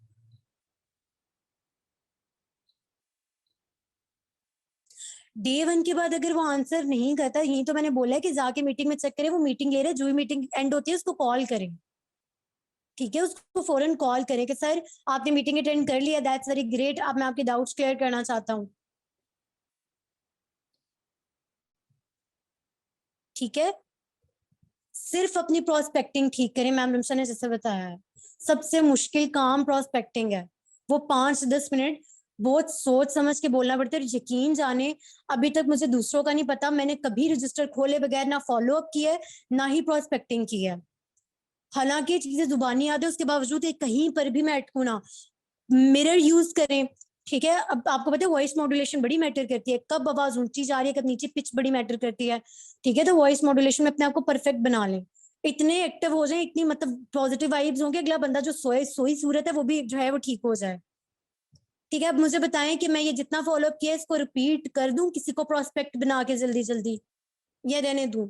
डे 1 के बाद अगर वो आंसर नहीं करता, यही तो मैंने बोला है कि जाके मीटिंग में चेक करें, वो मीटिंग ले रहे, जो भी मीटिंग एंड होती है उसको कॉल करें, ठीक है। उसको फौरन कॉल करें कि सर आपने मीटिंग अटेंड कर लिया, दैट्स वेरी ग्रेट, अब मैं आपके डाउट्स क्लियर करना चाहता हूँ, ठीक है। सिर्फ अपनी प्रोस्पेक्टिंग ठीक करें, मैम रमशा ने जैसे बताया है, सबसे मुश्किल काम प्रोस्पेक्टिंग है। वो 5 से 10 मिनट बहुत सोच समझ के बोलना पड़ता है। यकीन जाने अभी तक मुझे दूसरों का नहीं पता, मैंने कभी रजिस्टर खोले बगैर ना फॉलो अप किया है ना ही प्रोस्पेक्टिंग की है। हालांकि चीजें जुबानी याद है, उसके बावजूद कहीं पर भी मैं अटकू ना। मिरर यूज करें, ठीक है। अब आपको पता है वॉइस मॉड्यूलेशन बड़ी मैटर करती है, कब आवाज ऊंची जा रही है कब नीचे, पिच बड़ी मैटर करती है, ठीक है। तो वॉइस मॉड्यूलेशन में अपने आप को परफेक्ट बना लें, इतने एक्टिव हो जाए, इतनी मतलब पॉजिटिव वाइब्स होंगे, अगला बंदा जो सोई सूरत है वो भी जो है वो ठीक हो जाए, ठीक है। अब मुझे बताएं कि मैं ये जितना फॉलो अप किया इसको रिपीट कर दूं किसी को प्रोस्पेक्ट बना के जल्दी जल्दी, या रहने दूं?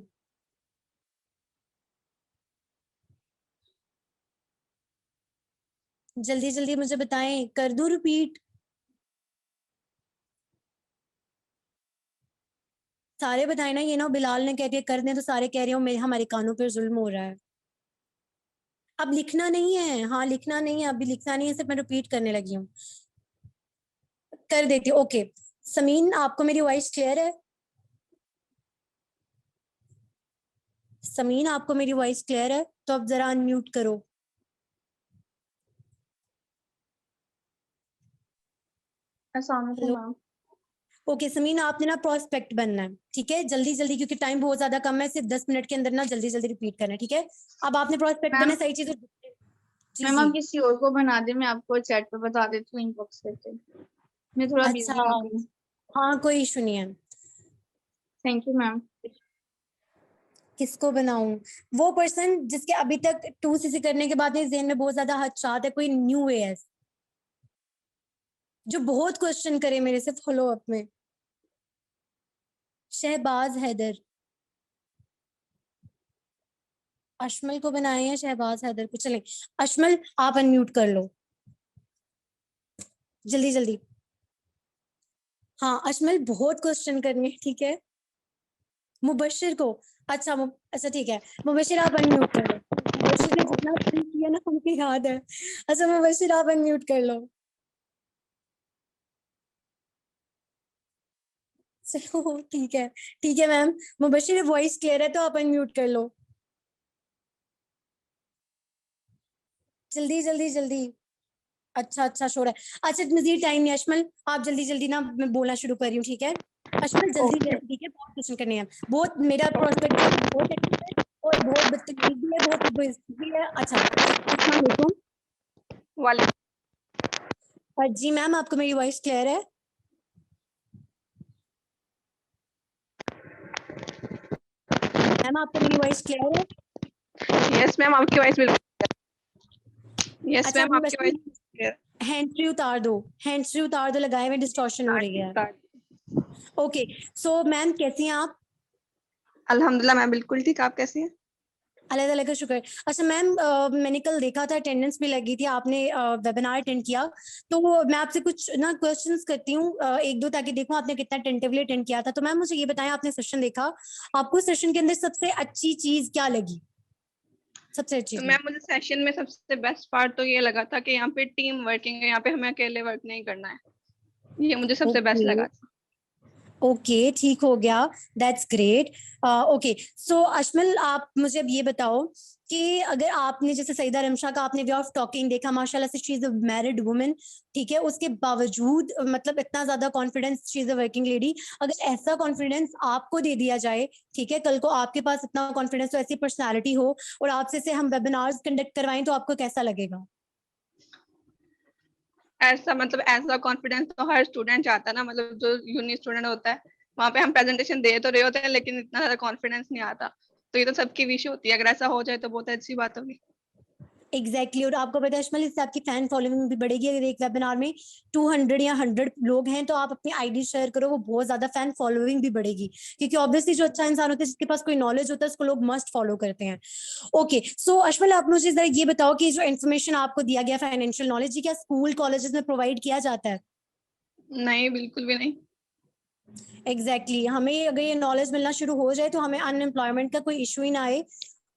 जल्दी जल्दी मुझे बताएं, कर दूं रिपीट? सारे बताए ना, ये ना बिलाल ने कह दिया कर दें तो सारे कह रहे हो मेरे हमारे कानों पर जुल्म हो रहा है। अब लिखना नहीं है, हाँ लिखना नहीं है, अभी लिखना नहीं है, सिर्फ मैं रिपीट करने लगी हूँ। कर देती हूँ, ओके। समीन आपको मेरी वॉइस क्लियर है? समीन आपको मेरी वॉइस क्लियर है? तो अब जरा अनम्यूट करो। अस्सलाम वालेकुम हेलो, मैम। ओके समीन आपने ना प्रोस्पेक्ट बनना है, ठीक है, जल्दी जल्दी, क्योंकि टाइम बहुत ज्यादा कम है, सिर्फ 10 मिनट के अंदर ना जल्दी जल्दी रिपीट करना है, ठीक है। अब आपने प्रोस्पेक्ट बनना मैम है, सही चीज। जी मैम जी। आप किसी और को बना दे, मैं आपको चैट पे बता देती हूँ इनबॉक्स करके। मैं थोड़ा अच्छा, बिजी हूँ अभी। हाँ कोई इशू नहीं है। Thank you ma'am. किसको बनाऊं? वो पर्सन जिसके अभी तक 2 CC करने के बाद जेन में बहुत ज्यादा हदशात है, कोई न्यू वे है जो बहुत क्वेश्चन करे मेरे से फॉलो अप में। शहबाज हैदर। अशमल को बनाए हैं, शहबाज हैदर को। चले अशमल आप अनम्यूट कर लो जल्दी जल्दी। हाँ अशमल बहुत क्वेश्चन करने हैं, ठीक है। मुबशिर को, अच्छा अच्छा ठीक है, मुबशिर आप अनम्यूट कर लो। मुबशिर ने जितना किया ना हमको याद है। अच्छा मुबशिर आप अनम्यूट कर लो। चलो ठीक है मैम। मुबशिर वॉइस क्लियर है तो आप अनम्यूट कर लो जल्दी जल्दी जल्दी। अच्छा अच्छा शोर है। अच्छा मजीद टाइम नहीं अशमल, आप जल्दी जल्दी ना, मैं बोलना शुरू कर रही हूँ, ठीक है। अशमल जल्दी ओके। जल्दी, ठीक है, बहुत क्वेश्चन करने हैं। बहुत मेरा प्रोस्पेक्ट जो है बहुत अच्छा है और बहुत बदतमीज भी है, बहुत egoistic भी है। अच्छा अस्सलाम वालेकुम। वाले जी मैम आपको मेरी वॉइस क्लियर है? मैम आपको मेरी वॉइस क्लियर है? यस मैम आपकी वॉइस बिल्कुल। यस अच्छा मैम अपनी आपकी बस वॉइस। हैंड फ्री उतार दो, हैंड फ्री उतार दो, लगाए में डिस्टॉर्शन हो रही है। ओके सो मैम कैसी हैं आप? अल्हम्दुलिल्लाह मैं बिल्कुल ठीक। आप कैसी हैं? अल्लाह ताला का शुक्र। अच्छा मैम मैंने कल देखा था अटेंडेंस भी लगी थी, आपने वेबिनार अटेंड किया, तो मैं आपसे कुछ ना क्वेश्चंस करती हूँ एक दो, ताकि देखूं आपने कितना टेंटिवली अटेंड किया था। तो मैम मुझे ये बताएं, आपने सेशन देखा, आपको सेशन के अंदर सबसे अच्छी चीज क्या लगी? सबसे अच्छी तो चीज? मैम मुझे सेशन में सबसे बेस्ट पार्ट तो ये लगा था कि यहाँ पे टीम वर्किंग है, यहाँ पे हमें अकेले वर्क नहीं करना है। ये मुझे सबसे बेस्ट ओके लगा था। ओके ठीक हो गया, दैट्स ग्रेट। ओके सो अशमल आप मुझे अब ये बताओ कि अगर आपने जैसे सईदा रमशा का आपने वे ऑफ टॉकिंग देखा, माशाल्लाह से she is a married woman, ठीक है, उसके बावजूद मतलब इतना ज्यादा confidence, she is a working lady. अगर ऐसा कॉन्फिडेंस आपको दे दिया जाए, ठीक है, कल को आपके पास इतना कॉन्फिडेंस, तो ऐसी पर्सनैलिटी हो और आपसे से हम वेबिनार्स कंडक्ट करवाएं, तो आपको कैसा लगेगा? ऐसा मतलब ऐसा कॉन्फिडेंस तो हर स्टूडेंट चाहता है ना, मतलब जो यूनी स्टूडेंट होता है वहाँ पे हम प्रेजेंटेशन दे तो रहे होते हैं लेकिन इतना ज्यादा कॉन्फिडेंस नहीं आता। तो ये तो सबकी विश होती है, अगर ऐसा हो जाए तो बहुत अच्छी बात होगी। एग्जैक्टली और आपको पता है अश्मल, इससे आपकी फैन फॉलोइंग भी बढ़ेगी। अगर एक वेबिनार में 200 या 100 लोग हैं तो आप अपनी आईडी शेयर करो, वो बहुत ज्यादा फैन फॉलोइंग भी बढ़ेगी, क्योंकि ऑब्वियसली जो अच्छा इंसान होता है, जिसके पास कोई नॉलेज होता है, उसको लोग मस्ट फॉलो करते हैं। ओके, सो अश्मल आप मुझे जरा ये बताओ कि जो इन्फॉर्मेशन आपको दिया गया फाइनेंशियल नॉलेज, ये क्या स्कूल कॉलेजेस में प्रोवाइड किया जाता है? नहीं, बिल्कुल भी नहीं। एग्जैक्टली हमें अगर ये नॉलेज मिलना शुरू हो जाए तो हमें अनएम्प्लॉयमेंट का कोई इशू ही ना आए।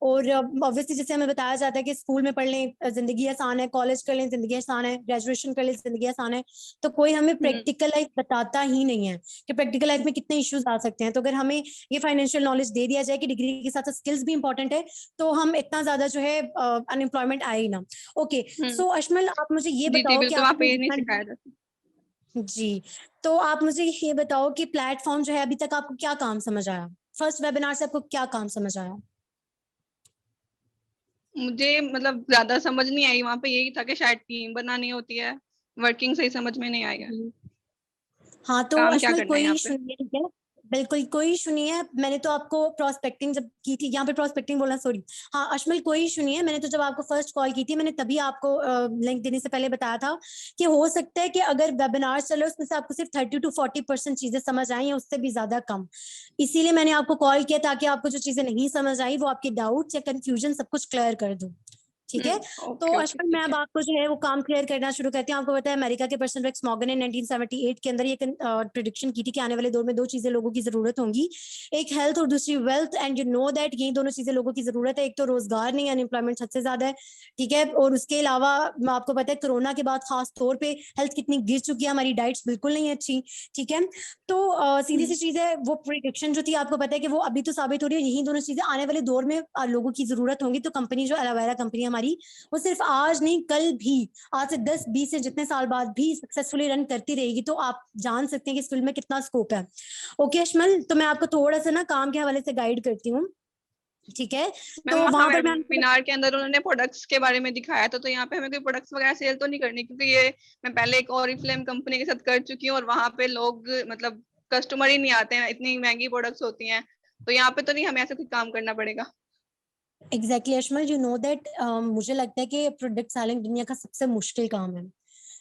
और ऑब्वियसली जैसे हमें बताया जाता है कि स्कूल में पढ़ लें जिंदगी आसान है, कॉलेज कर लें जिंदगी आसान है, ग्रेजुएशन कर लें जिंदगी आसान है, तो कोई हमें प्रैक्टिकल लाइफ बताता ही नहीं है कि प्रैक्टिकल लाइफ में कितने इश्यूज आ सकते हैं। तो अगर हमें ये फाइनेंशियल नॉलेज दे दिया जाए कि डिग्री के साथ साथ स्किल्स भी इंपॉर्टेंट है, तो हम इतना ज्यादा जो है अनएम्प्लॉयमेंट आए ही ना। ओके, सो अश्मल आप मुझे ये जी, जी, बताओ कि बिल्कुल वहाँ पे आपने ये नहीं जितना सिखाया जाता। जी, तो आप मुझे ये बताओ कि प्लेटफॉर्म जो है अभी तक आपको क्या काम समझ आया? फर्स्ट वेबिनार से आपको क्या काम समझ आया? मुझे मतलब ज़्यादा समझ नहीं आई वहाँ पे, यही था कि शायद टीम बनानी होती है, वर्किंग सही समझ में नहीं आई है। हाँ, तो काम क्या अश्मल करना है कोई यहाँ पे? सुनिए, ठीक है, बिल्कुल कोई सुनिए। मैंने तो आपको प्रोस्पेक्टिंग जब की थी, यहाँ पे प्रोस्पेक्टिंग बोलना सॉरी, हाँ अश्मल कोई सुनिए, मैंने तो जब आपको फर्स्ट कॉल की थी, मैंने तभी आपको लिंक देने से पहले बताया था कि हो सकता है कि अगर वेबिनार चले उसमें से आपको सिर्फ 30 to 40% चीजें समझ आई या उससे भी ज्यादा कम। इसीलिए मैंने आपको कॉल किया ताकि आपको जो चीजें नहीं समझ आई वो आपके डाउट या कंफ्यूजन सब कुछ क्लियर कर दूं। ठीक है, तो ओके, ओके, अश्विन मैं ठीक अब है। आपको जो है वो काम क्लियर करना शुरू करती हूँ। आपको पता है अमेरिका के पर्सन रेक्स मॉर्गन ने 1978 के अंदर ये प्रिडिक्शन की थी कि आने वाले दौर में दो चीजें लोगों की जरूरत होंगी, एक हेल्थ और दूसरी wealth. And you know that यही दोनों चीजें लोगों की जरूरत है। एक तो रोजगार नहीं, अनएम्प्लॉयमेंट सबसे ज्यादा है, ठीक है, और उसके अलावा आपको पता है कोरोना के बाद खास तौर पे हेल्थ कितनी गिर चुकी है, हमारी डाइट्स बिल्कुल नहीं अच्छी, ठीक है। तो सीधी सी चीज है, वो प्रिडिक्शन जो थी आपको पता है कि वो अभी तो साबित हो रही है। यही दोनों चीजें आने वाले दौर में लोगों की जरूरत होंगी। तो कंपनी जो एलोवेरा कंपनी हमारी, वो सिर्फ आज नहीं कल भी, आज से 10-20 से जितने साल बाद भी सक्सेसफुली रन करती रहेगी। तो आप जान सकते हैं कि इस फील्ड में कितना स्कोप है। ओके अश्मल, तो मैं आपको थोड़ा सा ना काम के हवाले से गाइड करती हूँ, ठीक है। मैम तो वहाँ वहां पर मैं वेबिनार के अंदर उन्होंने प्रोडक्ट्स के बारे में दिखाया था, तो यहाँ पे हमें कोई प्रोडक्ट्स वगैरह सेल तो नहीं करनी, क्योंकि ये मैं पहले एक ओरिफ्लेम कंपनी के साथ कर चुकी हूँ और वहाँ पे लोग मतलब कस्टमर ही नहीं आते हैं, इतनी महंगी प्रोडक्ट्स होती हैं। तो यहाँ पे तो नहीं हमें ऐसा कुछ काम करना पड़ेगा। एग्जैक्टली अश्मल, यू नो दैट मुझे लगता है कि प्रोडक्ट सेलिंग दुनिया का सबसे मुश्किल काम है,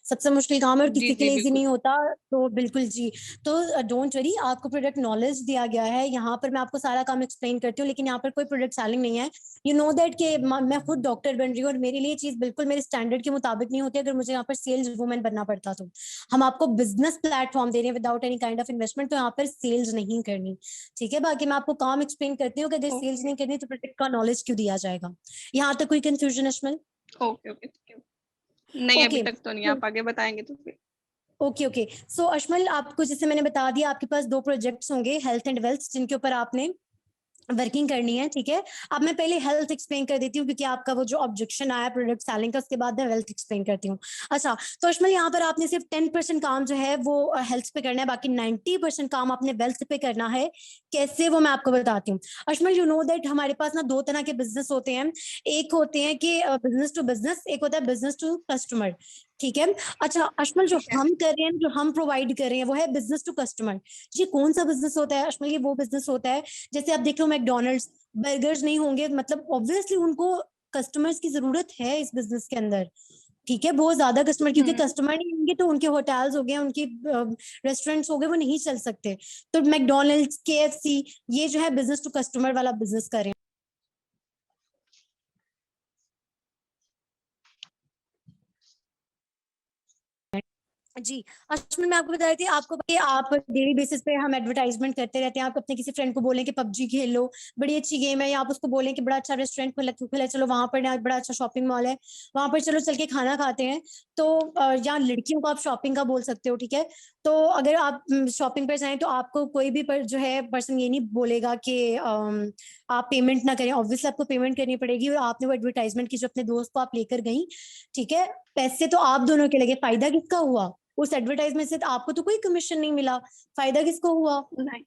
सबसे मुश्किल काम है, और जी, किसी के जी, लिए इजी बिल्कुल। नहीं होता। तो बिल्कुल जी, तो डोंट वरी, आपको प्रोडक्ट नॉलेज दिया गया है, यहाँ पर मैं आपको सारा काम एक्सप्लेन करती हूँ, लेकिन यहाँ पर कोई प्रोडक्ट सेलिंग नहीं है। यू नो दैट कि मैं खुद डॉक्टर बन रही हूँ और मेरे लिए चीज बिल्कुल मेरे स्टैंडर्ड के मुताबिक नहीं होती अगर मुझे यहाँ पर सेल्स वुमेन बनना पड़ता। तो हम आपको बिजनेस प्लेटफॉर्म दे रहे हैं without any kind of investment, तो यहाँ पर सेल्स नहीं करनी, ठीक है। बाकी मैं आपको काम एक्सप्लेन करती हूँ कि अगर सेल्स ओके, नहीं करनी तो प्रोडक्ट का नॉलेज क्यों दिया जाएगा। यहाँ तक कोई कंफ्यूजन अश्मल? ओके, ओके, ठीक है। नहीं, अभी ओके, तक तो नहीं, आप आगे बताएंगे तो फिर। ओके ओके, सो अश्मल आपको जैसे मैंने बता दिया, आपके पास दो प्रोजेक्ट्स होंगे हेल्थ एंड वेल्थ, जिनके ऊपर आपने वर्किंग करनी है, ठीक है। अब मैं पहले हेल्थ एक्सप्लेन कर देती हूँ क्योंकि आपका वो जो ऑब्जेक्शन आया प्रोडक्ट सेलिंग का, उसके बाद मैं वेल्थ एक्सप्लेन करती हूँ। अच्छा, तो अश्मल यहाँ पर आपने सिर्फ 10% काम जो है वो हेल्थ पे करना है, बाकी 90% काम आपने वेल्थ पे करना है। कैसे, वो मैं आपको बताती हूँ। अश्मल यू नो दैट हमारे पास ना दो तरह के बिजनेस होते हैं, एक होते हैं कि बिजनेस टू बिजनेस, एक होता है बिजनेस टू कस्टमर, ठीक है। अच्छा अश्मल, जो ठीक है। हम कर रहे हैं, जो हम प्रोवाइड कर रहे हैं, वो है बिजनेस टू कस्टमर। ये कौन सा बिजनेस होता है अश्मल? ये वो बिजनेस होता है, जैसे आप देख लो मैकडोनल्ड्स, बर्गर्स नहीं होंगे, मतलब ऑब्वियसली उनको कस्टमर्स की जरूरत है इस बिजनेस के अंदर, ठीक है, बहुत ज्यादा कस्टमर, क्योंकि कस्टमर नहीं होंगे तो उनके होटल्स हो गए, उनके रेस्टोरेंट्स हो गए, वो नहीं चल सकते। तो मैकडोनल्ड्स, केएफसी, ये जो है बिजनेस टू कस्टमर वाला बिजनेस कर रहे हैं। जी, अश्विन मैं आपको बता रही थी, आपको पता है आप डेली बेसिस पे हम एडवर्टाइजमेंट करते रहते हैं। आप अपने किसी फ्रेंड को बोलें कि पबजी खेल लो, बड़ी अच्छी गेम है, या आप उसको बोलें कि बड़ा अच्छा रेस्टोरेंट खुला चलो वहां पर, बड़ा अच्छा शॉपिंग मॉल है, वहां पर चलो चल के खाना खाते हैं। तो या लड़कियों को आप शॉपिंग का बोल सकते हो, ठीक है। तो अगर आप शॉपिंग पर जाएं तो आपको कोई भी जो है पर्सन ये नहीं बोलेगा कि आप पेमेंट ना करें, ऑब्वियसली आपको पेमेंट करनी पड़ेगी। और आपने वो एडवर्टाइजमेंट की जो अपने दोस्त को आप लेकर गई, ठीक है, पैसे तो आप दोनों के लगे, फायदा किसका हुआ? उस एडवर्टाइजमेंट से तो आपको तो कोई कमीशन नहीं मिला, फायदा किसको हुआ? नहीं,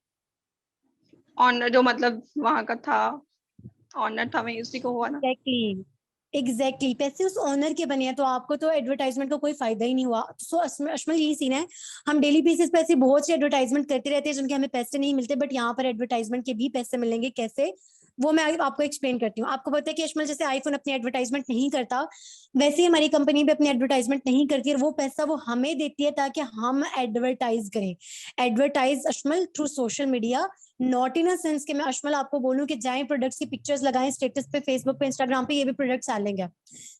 ऑनर जो मतलब वहाँ का था, ऑनर था, वही उसी को हुआ ना। एग्जैक्टली, एग्जैक्टली, पैसे उस ओनर के बने हैं, तो आपको तो एडवर्टाइजमेंट का कोई फायदा ही नहीं हुआ। सो अश्मल यही सीन है, हम डेली बेसिस पे ऐसे बहुत से एडवर्टाइजमेंट करते रहते हैं जिनके हमें पैसे नहीं मिलते, बट यहाँ पर एडवर्टाइजमेंट के भी पैसे मिलेंगे। कैसे? वो मैं आपको एक्सप्लेन करती हूँ। आपको पता है कि अशमल जैसे आईफोन अपनी एडवर्टाइजमेंट नहीं करता, वैसे ही हमारी कंपनी भी अपनी एडवर्टाइजमेंट नहीं करती, और वो पैसा वो हमें देती है ताकि हम एडवर्टाइज करें। Advertise as small through social media, not in a sense कि मैं अशमल आपको बोलूं कि जाएं प्रोडक्ट्स की पिक्चर्स लगाएं स्टेटस पे, फेसबुक पे, इंस्टाग्राम पे, ये भी प्रोडक्ट सेलिंग है,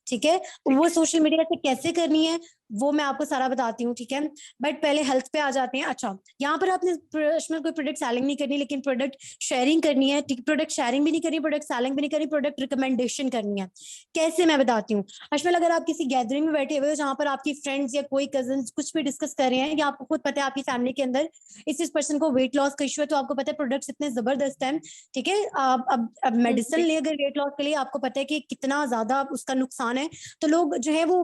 ठीक है। वो सोशल मीडिया से कैसे करनी है वो मैं आपको सारा बताती हूँ, ठीक है। बट पहले हेल्थ पे आ जाते हैं। अच्छा, यहाँ पर आपने अशमल कोई प्रोडक्ट सेलिंग नहीं करनी, लेकिन प्रोडक्ट शेयरिंग करनी है, ठीक। प्रोडक्ट शेयरिंग भी नहीं करनी, प्रोडक्ट सेलिंग भी नहीं करनी, प्रोडक्ट रिकमेंडेशन करनी है। कैसे मैं बताती हूँ अशमल। अगर आप किसी गैदरिंग में बैठे हुए हो जहां पर आपकी फ्रेंड्स या कोई कजन कुछ भी डिस्कस कर रहे हैं, या आपको खुद पता है आपकी फैमिली के अंदर इस पर्सन को वेट लॉस का इशू है, तो आपको पता है प्रोडक्ट्स इतने जबरदस्त हैं, ठीक है। अब मेडिसिन ले अगर वेट लॉस के लिए, आपको पता है कि कितना ज्यादा उसका नुकसान है, तो लोग जो है वो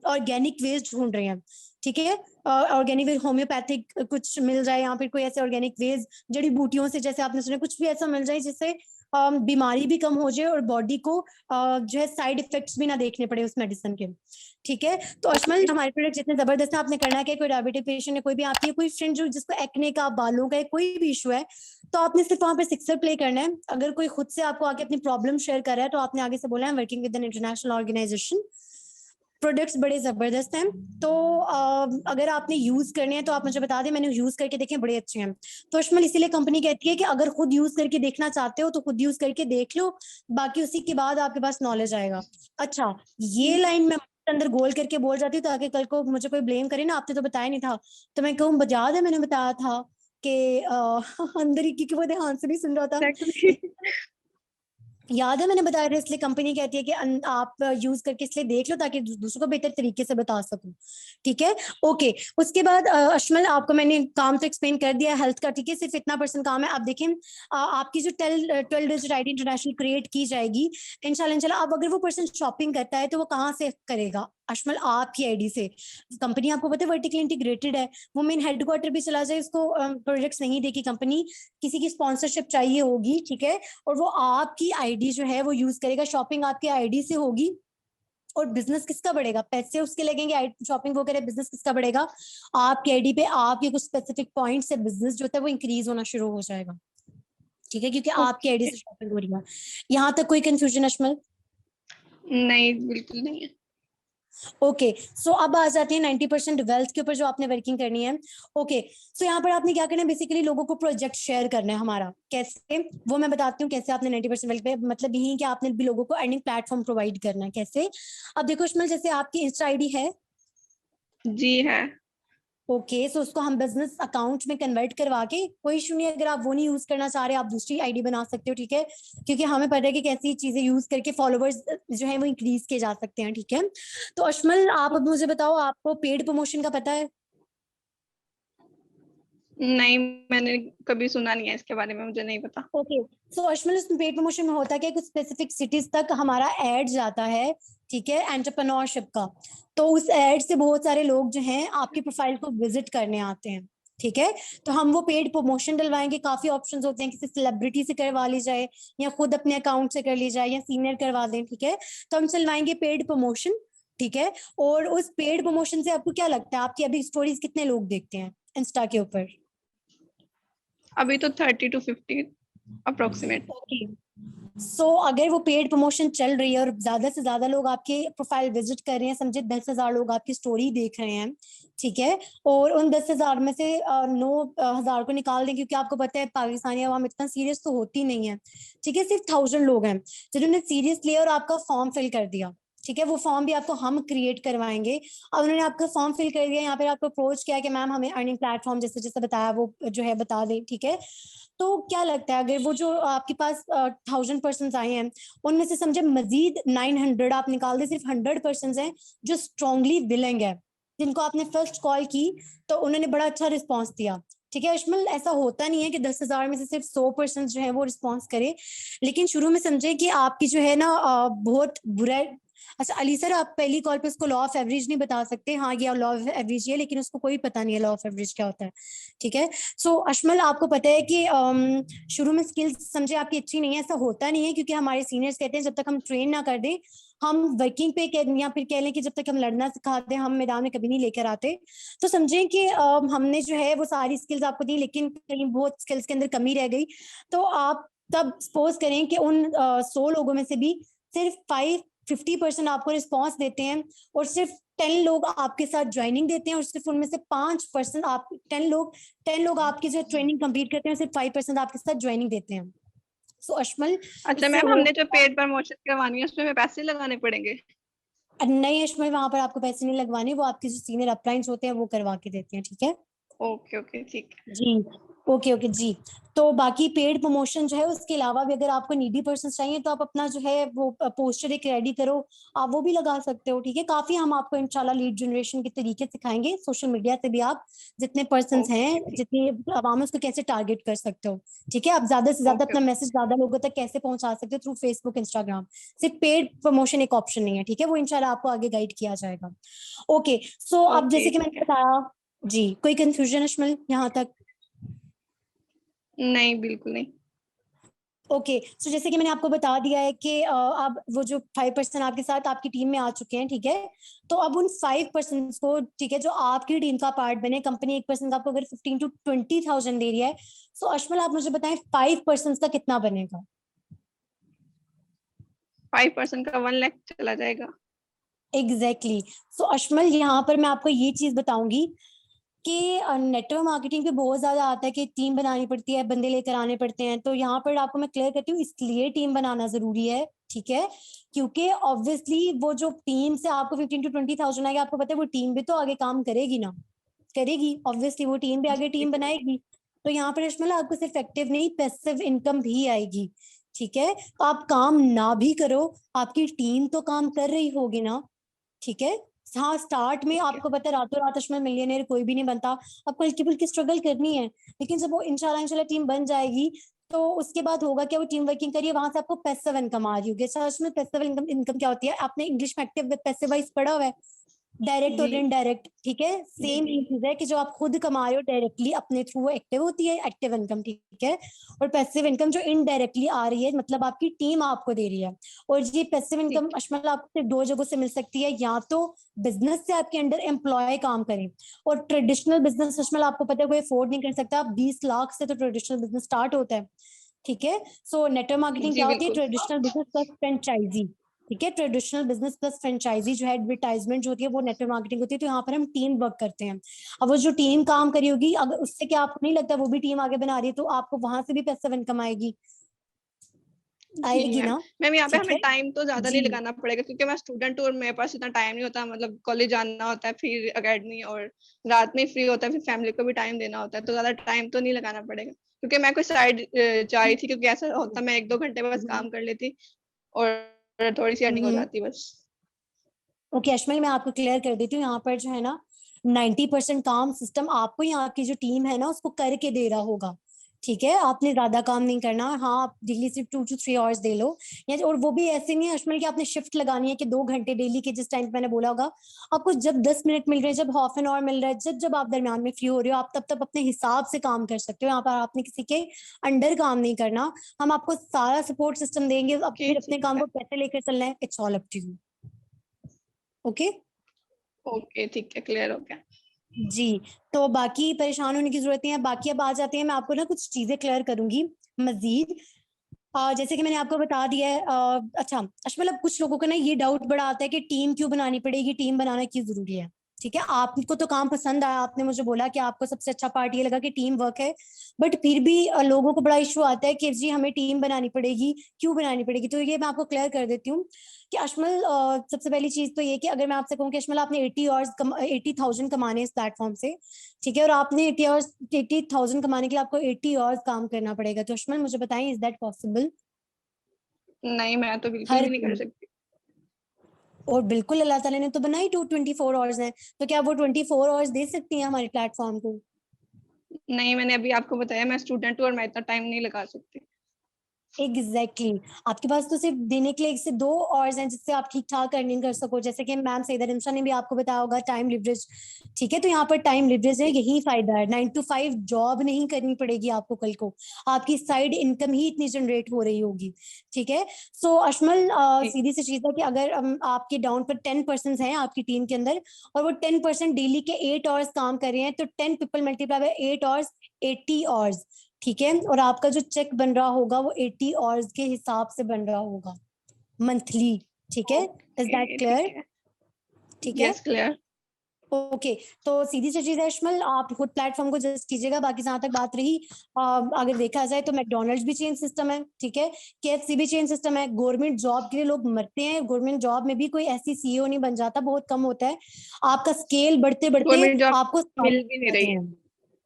ऑर्गेनिक वेज ढूंढ रहे हैं, ठीक है। ऑर्गेनिक वेज, होम्योपैथिक कुछ मिल जाए, या फिर कोई ऐसे ऑर्गेनिक वेज जड़ी बूटियों से, जैसे आपने सुना, कुछ भी ऐसा मिल जाए जिससे बीमारी भी कम हो जाए और बॉडी को जो है साइड इफेक्ट्स भी ना देखने पड़े उस मेडिसिन के, ठीक है। तो अशमल हमारे प्रोडक्ट जितने जबरदस्त है, आपने करना क्या, कोई डायबिटिक पेशेंट है, कोई भी आपकी कोई फ्रेंड जो जिसको एक्ने का, बालों का कोई भी इशू है, तो आपने सिर्फ वहां पे सिक्सर प्ले करना है। अगर कोई खुद से आपको आके अपनी प्रॉब्लम शेयर कर रहा है, तो आपने आगे से बोला है working with an international organisation, products बड़े जबरदस्त हैं। तो अगर आपने यूज करने हैं तो आप मुझे बता दें, मैंने यूज करके देखे, बड़े अच्छे हैं। तो अशमल इसीलिए कंपनी कहती है कि अगर खुद यूज करके देखना चाहते हो तो खुद यूज करके देख लो, बाकी उसी के बाद आपके पास नॉलेज आएगा। अच्छा, ये लाइन मैं अंदर गोल करके बोल जाती हूँ ताकि कल को मुझे कोई ब्लेम करे ना, आपने तो बताया नहीं था, तो मैं कहूँ याद है मैंने बताया था कि अंदर ही, क्योंकि वो ध्यान से नहीं सुन रहा था। याद है मैंने बताया था, इसलिए कंपनी कहती है कि आप यूज करके इसलिए देख लो ताकि दूसरों को बेहतर तरीके से बता सकूं, ठीक है। ओके, उसके बाद अशमल आपको मैंने काम तो एक्सप्लेन कर दिया हेल्थ का, ठीक है। सिर्फ इतना % काम है। आप देखें, आपकी जो 12 डिजिट आईडी इंटरनेशनल क्रिएट की जाएगी इंशाल्लाह। अब अगर वो पर्सन शॉपिंग करता है तो वो कहाँ से करेगा अशमल? आपकी आईडी से। कंपनी आपको पता है वर्टिकली इंटीग्रेटेड है, वो मेन हेडक्वार्टर भी चला जाए, उसको प्रोजेक्ट्स नहीं देगी कंपनी, किसी की स्पॉन्सरशिप चाहिए होगी, ठीक है, और वो आपकी आईडी जो है वो यूज करेगा, शॉपिंग आपकी आईडी से होगी। और बिजनेस किसका बढ़ेगा? पैसे उसके लगेंगे, शॉपिंग वो करे, बिजनेस किसका बढ़ेगा? आपकी आईडी पे आपके कुछ स्पेसिफिक पॉइंट से बिजनेस जो होता है वो इंक्रीज होना शुरू हो जाएगा, ठीक है, क्योंकि आपकी आईडी से शॉपिंग हो रही है। यहाँ तक कोई कंफ्यूजन अशमल? नहीं, बिल्कुल नहीं है। ओके, सो अब आ जाते हैं 90% वेल्थ के ऊपर जो आपने वर्किंग करनी है। ओके, सो यहाँ पर आपने क्या करना है, बेसिकली लोगों को प्रोजेक्ट शेयर करना है हमारा। कैसे, वो मैं बताती हूँ कैसे आपने 90% वेल्थ पे, मतलब यही कि आपने भी लोगों को अर्निंग प्लेटफॉर्म प्रोवाइड करना है। कैसे? अब देखो अशमल, जैसे आपकी इंस्टा आईडी है, जी है। ओके, सो उसको हम बिजनेस अकाउंट में कन्वर्ट करवा के, कोई इशू नहीं, अगर आप वो नहीं यूज करना चाह रहे आप दूसरी आईडी बना सकते हो, ठीक है, क्योंकि हमें पता है कि कैसी चीजें यूज करके फॉलोवर्स जो है वो इंक्रीज किए जा सकते हैं, ठीक है। तो अशमल आप अब मुझे बताओ, आपको पेड प्रमोशन का पता है? नहीं, मैंने कभी सुना नहीं है इसके बारे में, मुझे नहीं पता। ओके, सो अशमल उसमें पेड प्रमोशन में होता है कि कुछ स्पेसिफिक सिटीज तक हमारा एड जाता है, ठीक है, एंटरप्रेन्योरशिप का। तो उस एड से बहुत सारे लोग जो हैं आपकी प्रोफाइल को विजिट करने आते हैं, ठीक है। तो हम वो पेड प्रमोशन डलवाएंगे। काफी ऑप्शंस होते हैं, किसी सेलिब्रिटी से करवा ली जाए, या खुद अपने अकाउंट से कर ली जाए, या सीनियर करवा दें, ठीक है। तो हम चलवाएंगे पेड प्रमोशन, ठीक है। और उस पेड प्रमोशन से आपको क्या लगता है, आपकी अभी स्टोरीज कितने लोग देखते हैं इंस्टा के ऊपर? अभी तो 30 to 50 अप्रोक्सीमेट। ओके, सो अगर वो पेड प्रमोशन चल रही है और ज्यादा से ज्यादा लोग आपके प्रोफाइल विजिट कर रहे हैं, समझे 10,000 लोग आपकी स्टोरी देख रहे हैं, ठीक है, और उन 10,000 में से 9,000 को निकाल दें, क्योंकि आपको पता है पाकिस्तानी अवाम इतना सीरियस तो होती नहीं है, ठीक है। सिर्फ 1,000 लोग हैं जिन्होंने सीरियस लिया और आपका फॉर्म फिल कर दिया, ठीक है। वो फॉर्म भी आपको हम क्रिएट करवाएंगे। अब उन्होंने आपका फॉर्म फिल कर दिया, यहाँ पर आपको अप्रोच किया कि मैम हमें अर्निंग प्लेटफॉर्म जैसे जैसे बताया वो जो है बता दें, ठीक है। तो क्या लगता है, अगर वो जो आपके पास 1,000 आए हैं, उनमें से समझे मजीद 900 आप निकाल दे, सिर्फ 100 हैं जो स्ट्रांगली विलिंग है, जिनको आपने फर्स्ट कॉल की तो उन्होंने बड़ा अच्छा रिस्पॉन्स दिया, ठीक है। अशमल ऐसा होता नहीं है कि 10,000 में से सिर्फ 100% जो है वो रिस्पॉन्स करे, लेकिन शुरू में समझे कि आपकी जो है ना बहुत बुरा। अच्छा अली सर, आप पहली कॉल पे उसको लॉ ऑफ एवरेज नहीं बता सकते? हाँ, ये लॉ ऑफ एवरेज है, लेकिन उसको कोई पता नहीं है लॉ ऑफ एवरेज क्या होता है, ठीक है। सो अशमल आपको पता है कि शुरू में स्किल्स समझे आपकी अच्छी नहीं है, ऐसा होता नहीं है, क्योंकि हमारे सीनियर्स कहते हैं जब तक हम ट्रेन ना कर दें, हम वर्किंग पे या फिर कह लें कि जब तक हम लड़ना सिखाते हैं, हम मैदान में कभी नहीं लेकर आते। तो समझें कि हमने जो है वो सारी स्किल्स आपको दी, लेकिन कहीं बहुत स्किल्स के अंदर कमी रह गई, तो आप तब सपोज करें कि उन 100 लोगों में से भी सिर्फ 50% आपको रिस्पॉन्स देते हैं और सिर्फ 10 लोग आपके साथ ज्वाइनिंग देते हैं और सिर्फ उनमें से 5% आप 10 लोग आपकी जो ट्रेनिंग कंप्लीट करते हैं सिर्फ 5% आपके साथ ज्वाइनिंग देते हैं। सो अशमल, अच्छा मैम, हमने जो पेड प्रमोशन करवानी है उसमें पैसे लगाने पड़ेंगे? नहीं अशमल, वहां पर आपको पैसे नहीं लगवाने, वो आपके जो सीनियर अपलाइंस होते हैं वो करवा के देते हैं। ठीक है ओके ओके ठीक है जी, ओके जी। तो बाकी पेड प्रमोशन जो है उसके अलावा भी अगर आपको नीडी पर्सन चाहिए तो आप अपना जो है वो पोस्टर एक रेडी करो, आप वो भी लगा सकते हो। ठीक है, काफी हम आपको इंशाल्लाह लीड जनरेशन के तरीके सिखाएंगे, सोशल मीडिया से भी आप जितने पर्सन ओके हैं, ठीक जितनी आवाम है, उसको कैसे टारगेट कर सकते हो। ठीक है, आप ज्यादा से ज्यादा ओके अपना मैसेज ज्यादा लोगों तक कैसे पहुंचा सकते हो थ्रू फेसबुक, इंस्टाग्राम। सिर्फ पेड प्रमोशन एक ऑप्शन नहीं है। ठीक है, वो इंशाल्लाह आपको आगे गाइड किया जाएगा। ओके, सो अब ओके जैसे कि ठीक मैंने है। बताया जी, कोई कंफ्यूजन अशमल यहाँ तक? नहीं बिल्कुल नहीं। ओके, सो जैसे कि मैंने आपको बता दिया है कि अब वो जो 5% आपके साथ आपकी टीम में आ चुके हैं। ठीक है, तो अब उन 5% को, ठीक है, जो आपकी टीम का पार्ट बने, कंपनी 1% का आपको अगर 15 to 20,000 दे रही है, सो अशमल आप मुझे बताएं 5% का कितना बनेगा? 5% का 1 लाख चला जाएगा। एग्जैक्टली। सो अशमल यहाँ पर मैं आपको ये चीज बताऊंगी कि नेटवर्क मार्केटिंग पे बहुत ज्यादा आता है कि टीम बनानी पड़ती है, बंदे लेकर आने पड़ते हैं। तो यहाँ पर आपको मैं क्लियर करती हूँ, इसलिए टीम बनाना जरूरी है। ठीक है, क्योंकि ऑब्वियसली वो जो टीम से आपको 15 to 20,000 आएगा, आपको पता है वो टीम भी तो आगे काम करेगी ना, करेगी, ऑब्वियसली वो टीम भी आगे टीम बनाएगी। तो यहाँ पर अशमल आपको सिर्फ एक्टिव नहीं, पैसिव इनकम भी आएगी। ठीक है, तो आप काम ना भी करो, आपकी टीम तो काम कर रही होगी ना। ठीक है, हाँ, स्टार्ट में ठीक है आपको पता है रातों रात अशमल मिलियनेयर कोई भी नहीं बनता, आपको हल्की फुल्की स्ट्रगल करनी है। लेकिन जब वो इंशाल्लाह टीम बन जाएगी तो उसके बाद होगा क्या, वो टीम वर्किंग करिए, वहां से आपको पैसिव इनकम आ रही होगी। सच में पैसिव इनकम क्या होती है, आपने इंग्लिश में एक्टिव विद पैसिव वाइज पढ़ा हुआ है, डायरेक्ट जी और इनडायरेक्ट। ठीक है, जी सेम जी। ये चीज है कि जो आप खुद कमा रहे हो डायरेक्टली अपने थ्रू, वो एक्टिव होती है, एक्टिव इनकम। ठीक है, और पैसिव इनकम जो इनडायरेक्टली आ रही है, मतलब आपकी टीम आपको दे रही है। और ये पैसिव इनकम ठीक अशमल आपको सिर्फ 2 जगहों से मिल सकती है, या तो बिजनेस से आपके अंडर एम्प्लॉय काम करें, और ट्रेडिशनल बिजनेस अशमल आपको पता है कोई अफोर्ड नहीं कर सकता, 20 लाख से तो ट्रेडिशनल बिजनेस स्टार्ट होता है। ठीक है, सो नेटवर्क मार्केटिंग जी क्या होती है, बिल्कुल। Traditional business plus franchisee. ठीक है, ट्रेडिशनल बिजनेस प्लस फ्रेंचाइजी जो है, एडवर्टाइजमेंट जो होती है, वो नेटवर्क मार्केटिंग होती है। तो यहाँ पर हम टीम वर्क करते हैं। अब वो जो टीम काम करी होगी, अगर उससे क्या आपको नहीं लगता वो भी टीम आगे बना रही है, तो आपको वहां से भी पैसिव इनकम आएगी, जी आएगी मैम। ना। मैम यहाँ पे ठीक हमें है टाइम तो ज्यादा नहीं जी, लगाना पड़ेगा क्योंकि मैं स्टूडेंट हूँ और मेरे पास इतना टाइम नहीं होता, मतलब कॉलेज जाना होता है, फिर एकेडमी, और रात में फ्री होता है, फिर फैमिली को भी टाइम देना होता है, तो ज्यादा टाइम तो नहीं लगाना पड़ेगा। क्योंकि मैं कोई साइड जा रही थी, क्योंकि ऐसा होता मैं 1-2 घंटे बस काम कर लेती और थोड़ी सी अर्निंग हो जाती बस। ओके अश्मल, मैं आपको क्लियर कर देती हूँ। यहाँ पर जो है ना 90% काम सिस्टम आपको, यहाँ की जो टीम है ना उसको करके दे रहा होगा। ठीक है, आपने ज्यादा काम नहीं करना। हाँ, आप डेली सिर्फ 2 to 3 आवर्स दे लो, या और वो भी ऐसे नहीं है अश्मल कि आपने शिफ्ट लगानी है कि 2 घंटे डेली के, जिस टाइम पे मैंने बोला होगा। आपको जब 10 मिनट मिल रहे हैं, जब हाफ एन आवर मिल रहा है, जब जब आप दरमियान में फ्री हो रहे हो, आप तब तब अपने हिसाब से काम कर सकते हो। यहाँ पर आपने किसी के अंडर काम नहीं करना, हम आपको सारा सपोर्ट सिस्टम देंगे। अब ओके फिर अपने ठीक काम है। को कैसे लेकर चलना है, it's all up to you. Okay okay ठीक है, क्लियर हो गया। जी, तो बाकी परेशान होने की जरूरत नहीं है। बाकी अब आ जाते हैं, मैं आपको ना कुछ चीजें क्लियर करूंगी मजीद। जैसे कि मैंने आपको बता दिया है। अच्छा अशमल, अब कुछ लोगों को ना ये डाउट बड़ा आता है कि टीम क्यों बनानी पड़ेगी, टीम बनाना क्यों जरूरी है। ठीक है, आपको तो काम पसंद आया, आपने मुझे बोला कि आपको सबसे अच्छा पार्ट ये लगा कि टीम वर्क है, बट फिर भी लोगों को बड़ा इशू आता है कि जी हमें टीम बनानी पड़ेगी, क्यों बनानी पड़ेगी। तो ये मैं आपको क्लियर कर देती हूँ कि अशमल, सबसे पहली चीज तो ये कि अगर मैं आपसे कहूँ कि अशमल आपने 80,000 कमाने हैं इस प्लेटफॉर्म से, ठीक है, और आपने 80,000 कमाने के लिए आपको 80 आवर्स काम करना पड़ेगा, तो अशमल मुझे बताएं, इज दैट पॉसिबल? नहीं, मैं तो बिल्कुल हर भी नहीं कर दिन, सकती। और बिल्कुल अल्लाह ताला ने तो बनाई 24 आवर्स हैं, तो क्या वो 24 आवर्स दे सकती हैं हमारे प्लेटफॉर्म को? नहीं, मैंने अभी आपको बताया मैं स्टूडेंट हूँ और मैं इतना टाइम नहीं लगा सकती। एग्जैक्टली आपके पास तो सिर्फ देने के लिए 1 से 2 आवर्स हैं जिससे आप ठीक ठाक अर्निंग कर सको। जैसे कि मैम सईदा रिमशा ने भी आपको बताया होगा, टाइम लिवरेज। ठीक है, तो यहाँ पर टाइम लिवरेज है, यही फायदा है। 9 to 5 जॉब नहीं करनी पड़ेगी आपको, कल को आपकी साइड इनकम ही इतनी जनरेट हो रही होगी। ठीक है, सो अशमल, जी सीधी सी चीज है कि अगर आपके डाउन पर 10% हैं आपकी टीम के अंदर, और वो 10% डेली के 8 आवर्स काम कर रहे हैं, तो 10 people multiply by 8 hours, 80 hours. ठीक है, और आपका जो चेक बन रहा होगा वो 80 आवर्स के हिसाब से बन रहा होगा मंथली। ठीक है, इज दैट क्लियर? ठीक है, यस क्लियर। ओके। तो सीधी सी चीज है अशमल, आप खुद प्लेटफॉर्म को जस्ट कीजिएगा। बाकी जहां तक बात रही, अगर देखा जाए तो मैकडोनल्ड्स भी चेन सिस्टम है, ठीक है, KFC भी चेन सिस्टम है। गवर्नमेंट जॉब के लिए लोग मरते हैं, गवर्नमेंट जॉब में भी कोई ऐसी CEO नहीं बन जाता, बहुत कम होता है। आपका स्केल बढ़ते बढ़ते गवर्नमेंट जॉब आपको मिल भी नहीं रही है, हैं।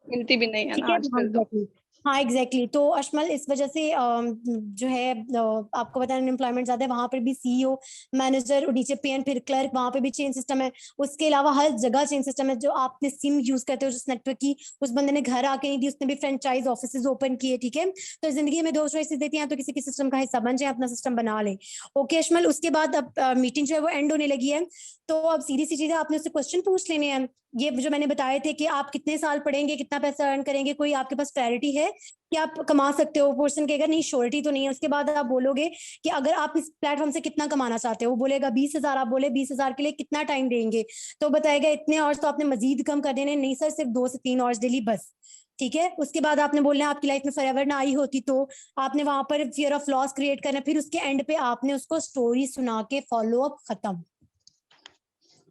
मिलती भी नहीं है ठीक ना है, हाँ आजकल तो। एग्जैक्टली, हाँ एग्जैक्टली। तो अशमल इस वजह से जो है आपको पता है अनएम्प्लॉयमेंट ज्यादा है, वहां पर भी CEO, मैनेजर और नीचे PN फिर क्लर्क, वहां पे भी चेन सिस्टम है। उसके अलावा हर जगह चेन सिस्टम है। जो आपने सिम यूज करते हो जिस नेटवर्क की, उस बंदे ने घर आके नहीं दी, उसने भी फ्रेंचाइज ऑफिस ओपन किए। ठीक है, तो जिंदगी में दो चॉइसेस देती हैं, तो किसी के सिस्टम का हिस्सा बन जाए, अपना सिस्टम बना ले। ओके अशमल, उसके बाद अब मीटिंग जो है वो एंड होने लगी है। तो अब सीधी सी चीज है, आपने उससे क्वेश्चन पूछ लेने हैं। ये जो मैंने बताए थे कि आप कितने साल पढ़ेंगे, कितना पैसा अर्न करेंगे, कोई आपके पास क्लैरिटी है कि आप कमा सकते हो? पर्सन कहेगा नहीं, श्योरिटी तो नहीं है। उसके बाद आप बोलोगे कि अगर आप इस प्लेटफॉर्म से कितना कमाना चाहते हो, वो बोलेगा 20,000। आप बोले 20,000 के लिए कितना टाइम देंगे, तो बताएगा इतने आवर्स। तो आपने मजीद कम कर देने, नहीं सर सिर्फ 2 से 3 आवर्स डेली बस। ठीक है, उसके बाद आपने बोलना आपकी लाइफ में फॉरएवर ना आई होती, तो आपने वहां पर फियर ऑफ लॉस क्रिएट करना। फिर उसके एंड पे आपने उसको स्टोरी सुना के फॉलो अप खत्म।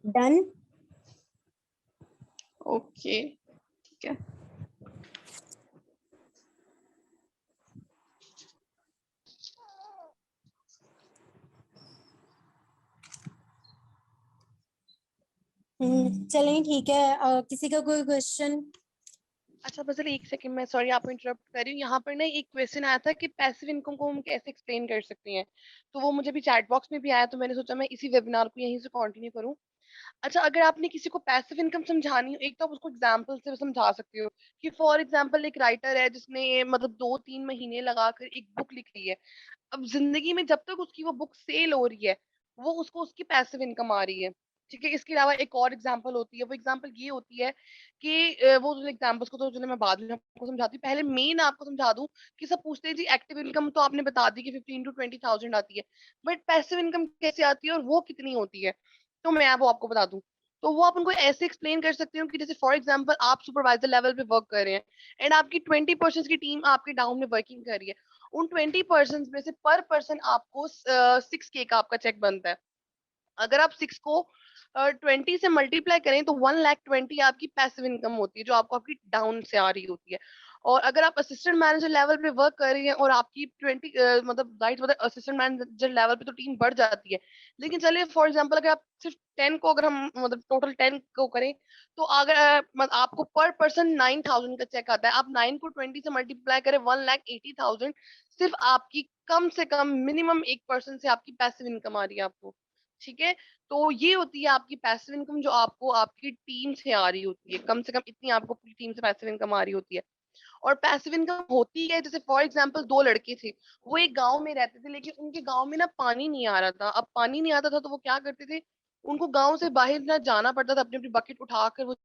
डन? ओके ठीक है। चलें ठीक है, किसी का कोई क्वेश्चन? अच्छा बस एक सेकंड, मैं सॉरी आपको इंटरप्ट कर रही हूँ। यहाँ पर ना एक क्वेश्चन आया था कि पैसिव इनकम को हम कैसे एक्सप्लेन कर सकते हैं, तो वो मुझे भी चैट बॉक्स में भी आया, तो मैंने सोचा मैं इसी वेबिनार को यहीं से कंटिन्यू करूँ। अच्छा, अगर आपने किसी को पैसिव इनकम समझानी हो, एक तो आप उसको एग्जांपल से समझा सकते हो कि फॉर एग्जांपल एक राइटर है जिसने मतलब 2-3 महीने लगाकर एक बुक लिख ली है। अब जिंदगी में जब तक उसकी वो बुक सेल हो रही है, वो उसको उसकी पैसिव इनकम आ रही है। ठीक है, इसके अलावा एक और एग्जांपल होती है, वो एग्जांपल ये होती है कि वो एग्जांपल्स को तो चलो मैं बाद में आपको समझाती हूँ, पहले मेन आपको समझा दूं कि सब पूछते हैं जी एक्टिव इनकम तो आपने बता दी कि 15 to 20,000 आती है, बट पैसिव इनकम कैसे आती है और वो कितनी होती है, तो मैं वो आपको बता दूं। तो वो आप उनको ऐसे एक्सप्लेन कर सकते हो कि जैसे फॉर एग्जांपल आप सुपरवाइजर लेवल पे वर्क कर रहे हैं एंड आपकी 20% की टीम आपके डाउन में वर्किंग कर रही है। उन 20% में से पर पर्सन आपको 6K का आपका चेक बनता है। अगर आप 6 को 20 से मल्टीप्लाई करें तो 1,20,000 आपकी पैसिव इनकम होती है, जो आपको आपकी डाउन से आ रही होती है। और अगर आप असिस्टेंट मैनेजर लेवल पे वर्क कर रही हैं और आपकी 20 मतलब राइट मतलब असिस्टेंट मैनेजर लेवल पे तो टीम बढ़ जाती है, लेकिन चलिए फॉर एग्जांपल अगर आप सिर्फ 10 को, अगर हम मतलब टोटल 10 को करें, तो अगर आपको पर पर्सन 9,000 का चेक आता है। आप 9 को 20 से मल्टीप्लाई करें 1,80,000, सिर्फ आपकी कम से कम मिनिमम एक पर्सन से आपकी पैसिव इनकम आ रही है आपको। ठीक है, तो ये होती है आपकी पैसिव इनकम, जो आपको आपकी टीम से आ रही होती है। कम से कम इतनी आपको अपनी टीम से पैसिव इनकम आ रही होती है। और पैसिव इनकम होती है, जैसे फॉर एग्जांपल 2 लड़के थे, वो एक गांव में रहते थे, लेकिन उनके गांव में ना पानी नहीं आ रहा था। अब पानी नहीं आता था तो वो क्या करते थे, उनको गांव से बाहर ना जाना पड़ता था, अपनी अपनी बकेट उठाकर वो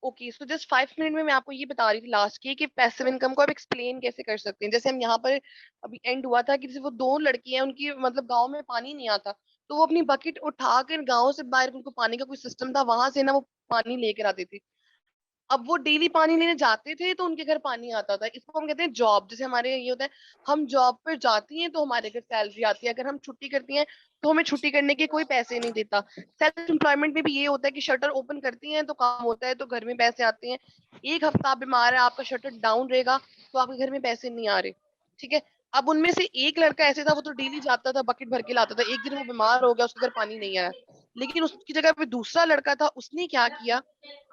ओके। सो जस्ट 5 मिनट में मैं आपको ये बता रही थी लास्ट की कि पैसिव इनकम को आप एक्सप्लेन कैसे कर सकते हैं। जैसे हम यहाँ पर अभी एंड हुआ था कि जैसे वो 2 लड़की हैं, उनकी मतलब गांव में पानी नहीं आता, तो वो अपनी बकेट उठाकर गांव से बाहर, उनको पानी का कोई सिस्टम था, वहां से ना वो पानी लेकर आते थे। अब वो डेली पानी लेने जाते थे तो उनके घर पानी आता था। इसको हम कहते हैं जॉब। जैसे हमारे ये होता है, हम जॉब पर जाती हैं तो हमारे घर सैलरी आती है, अगर हम छुट्टी करती हैं तो हमें छुट्टी करने के कोई पैसे नहीं देता। सेल्फ एम्प्लॉयमेंट में भी ये होता है कि शटर ओपन करती हैं तो काम होता है, तो घर में पैसे आते हैं। एक हफ्ता आप बीमार है, आपका शटर डाउन रहेगा, तो आपके घर में पैसे नहीं आ रहे। ठीक है, अब उनमें से एक लड़का ऐसे था, वो तो डेली जाता था, बकेट भर के लाता था। एक दिन वो बीमार हो गया, उसके घर पानी नहीं आया, लेकिन उसकी जगह पे दूसरा लड़का था, उसने क्या किया,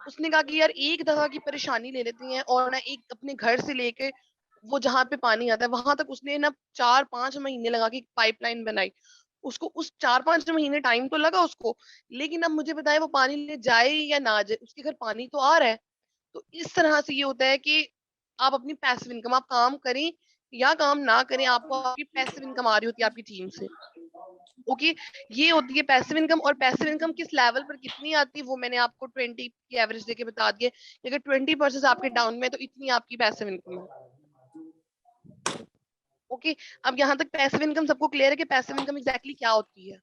उसने कहा कि यार एक दफा की परेशानी ले लेते हैं, और ना एक अपने घर से लेके वो जहाँ पे पानी आता है वहां तक उसने ना 4-5 महीने लगा के पाइपलाइन बनाई। उसको उस 4-5 महीने टाइम तो लगा उसको, लेकिन अब मुझे बताए वो पानी ले जाए या ना जाए, उसके घर पानी तो आ रहा है। तो इस तरह से ये होता है कि आप अपनी पैसिव इनकम, आप काम करें या काम ना करें, आपको आपकी पैसिव इनकम आ रही होती है आपकी टीम से। ओके, ये होती है पैसिव इनकम। और पैसिव इनकम किस लेवल पर कितनी आती है वो मैंने आपको 20 की एवरेज देके बता दिया। अगर 20% आपके डाउन में, तो इतनी आपकी पैसिव इनकम है। ओके, अब यहाँ तक पैसिव इनकम सबको क्लियर है कि पैसिव इनकम एग्जैक्टली क्या होती है?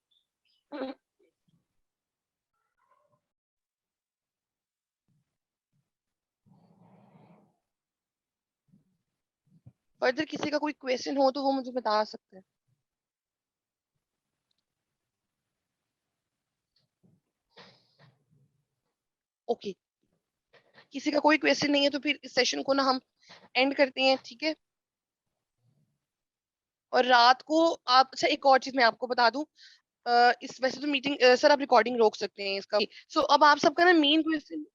फर्दर किसी का कोई क्वेश्चन हो तो वो मुझे बता सकते हैं। ओके, किसी का कोई क्वेश्चन नहीं है तो फिर इस सेशन को ना हम एंड करते हैं, ठीक है? और रात को आप, अच्छा एक और चीज मैं आपको बता दूं, इस वैसे तो मीटिंग सर आप रिकॉर्डिंग रोक सकते हैं इसका। सो अब आप सबका ना मेन क्वेश्चन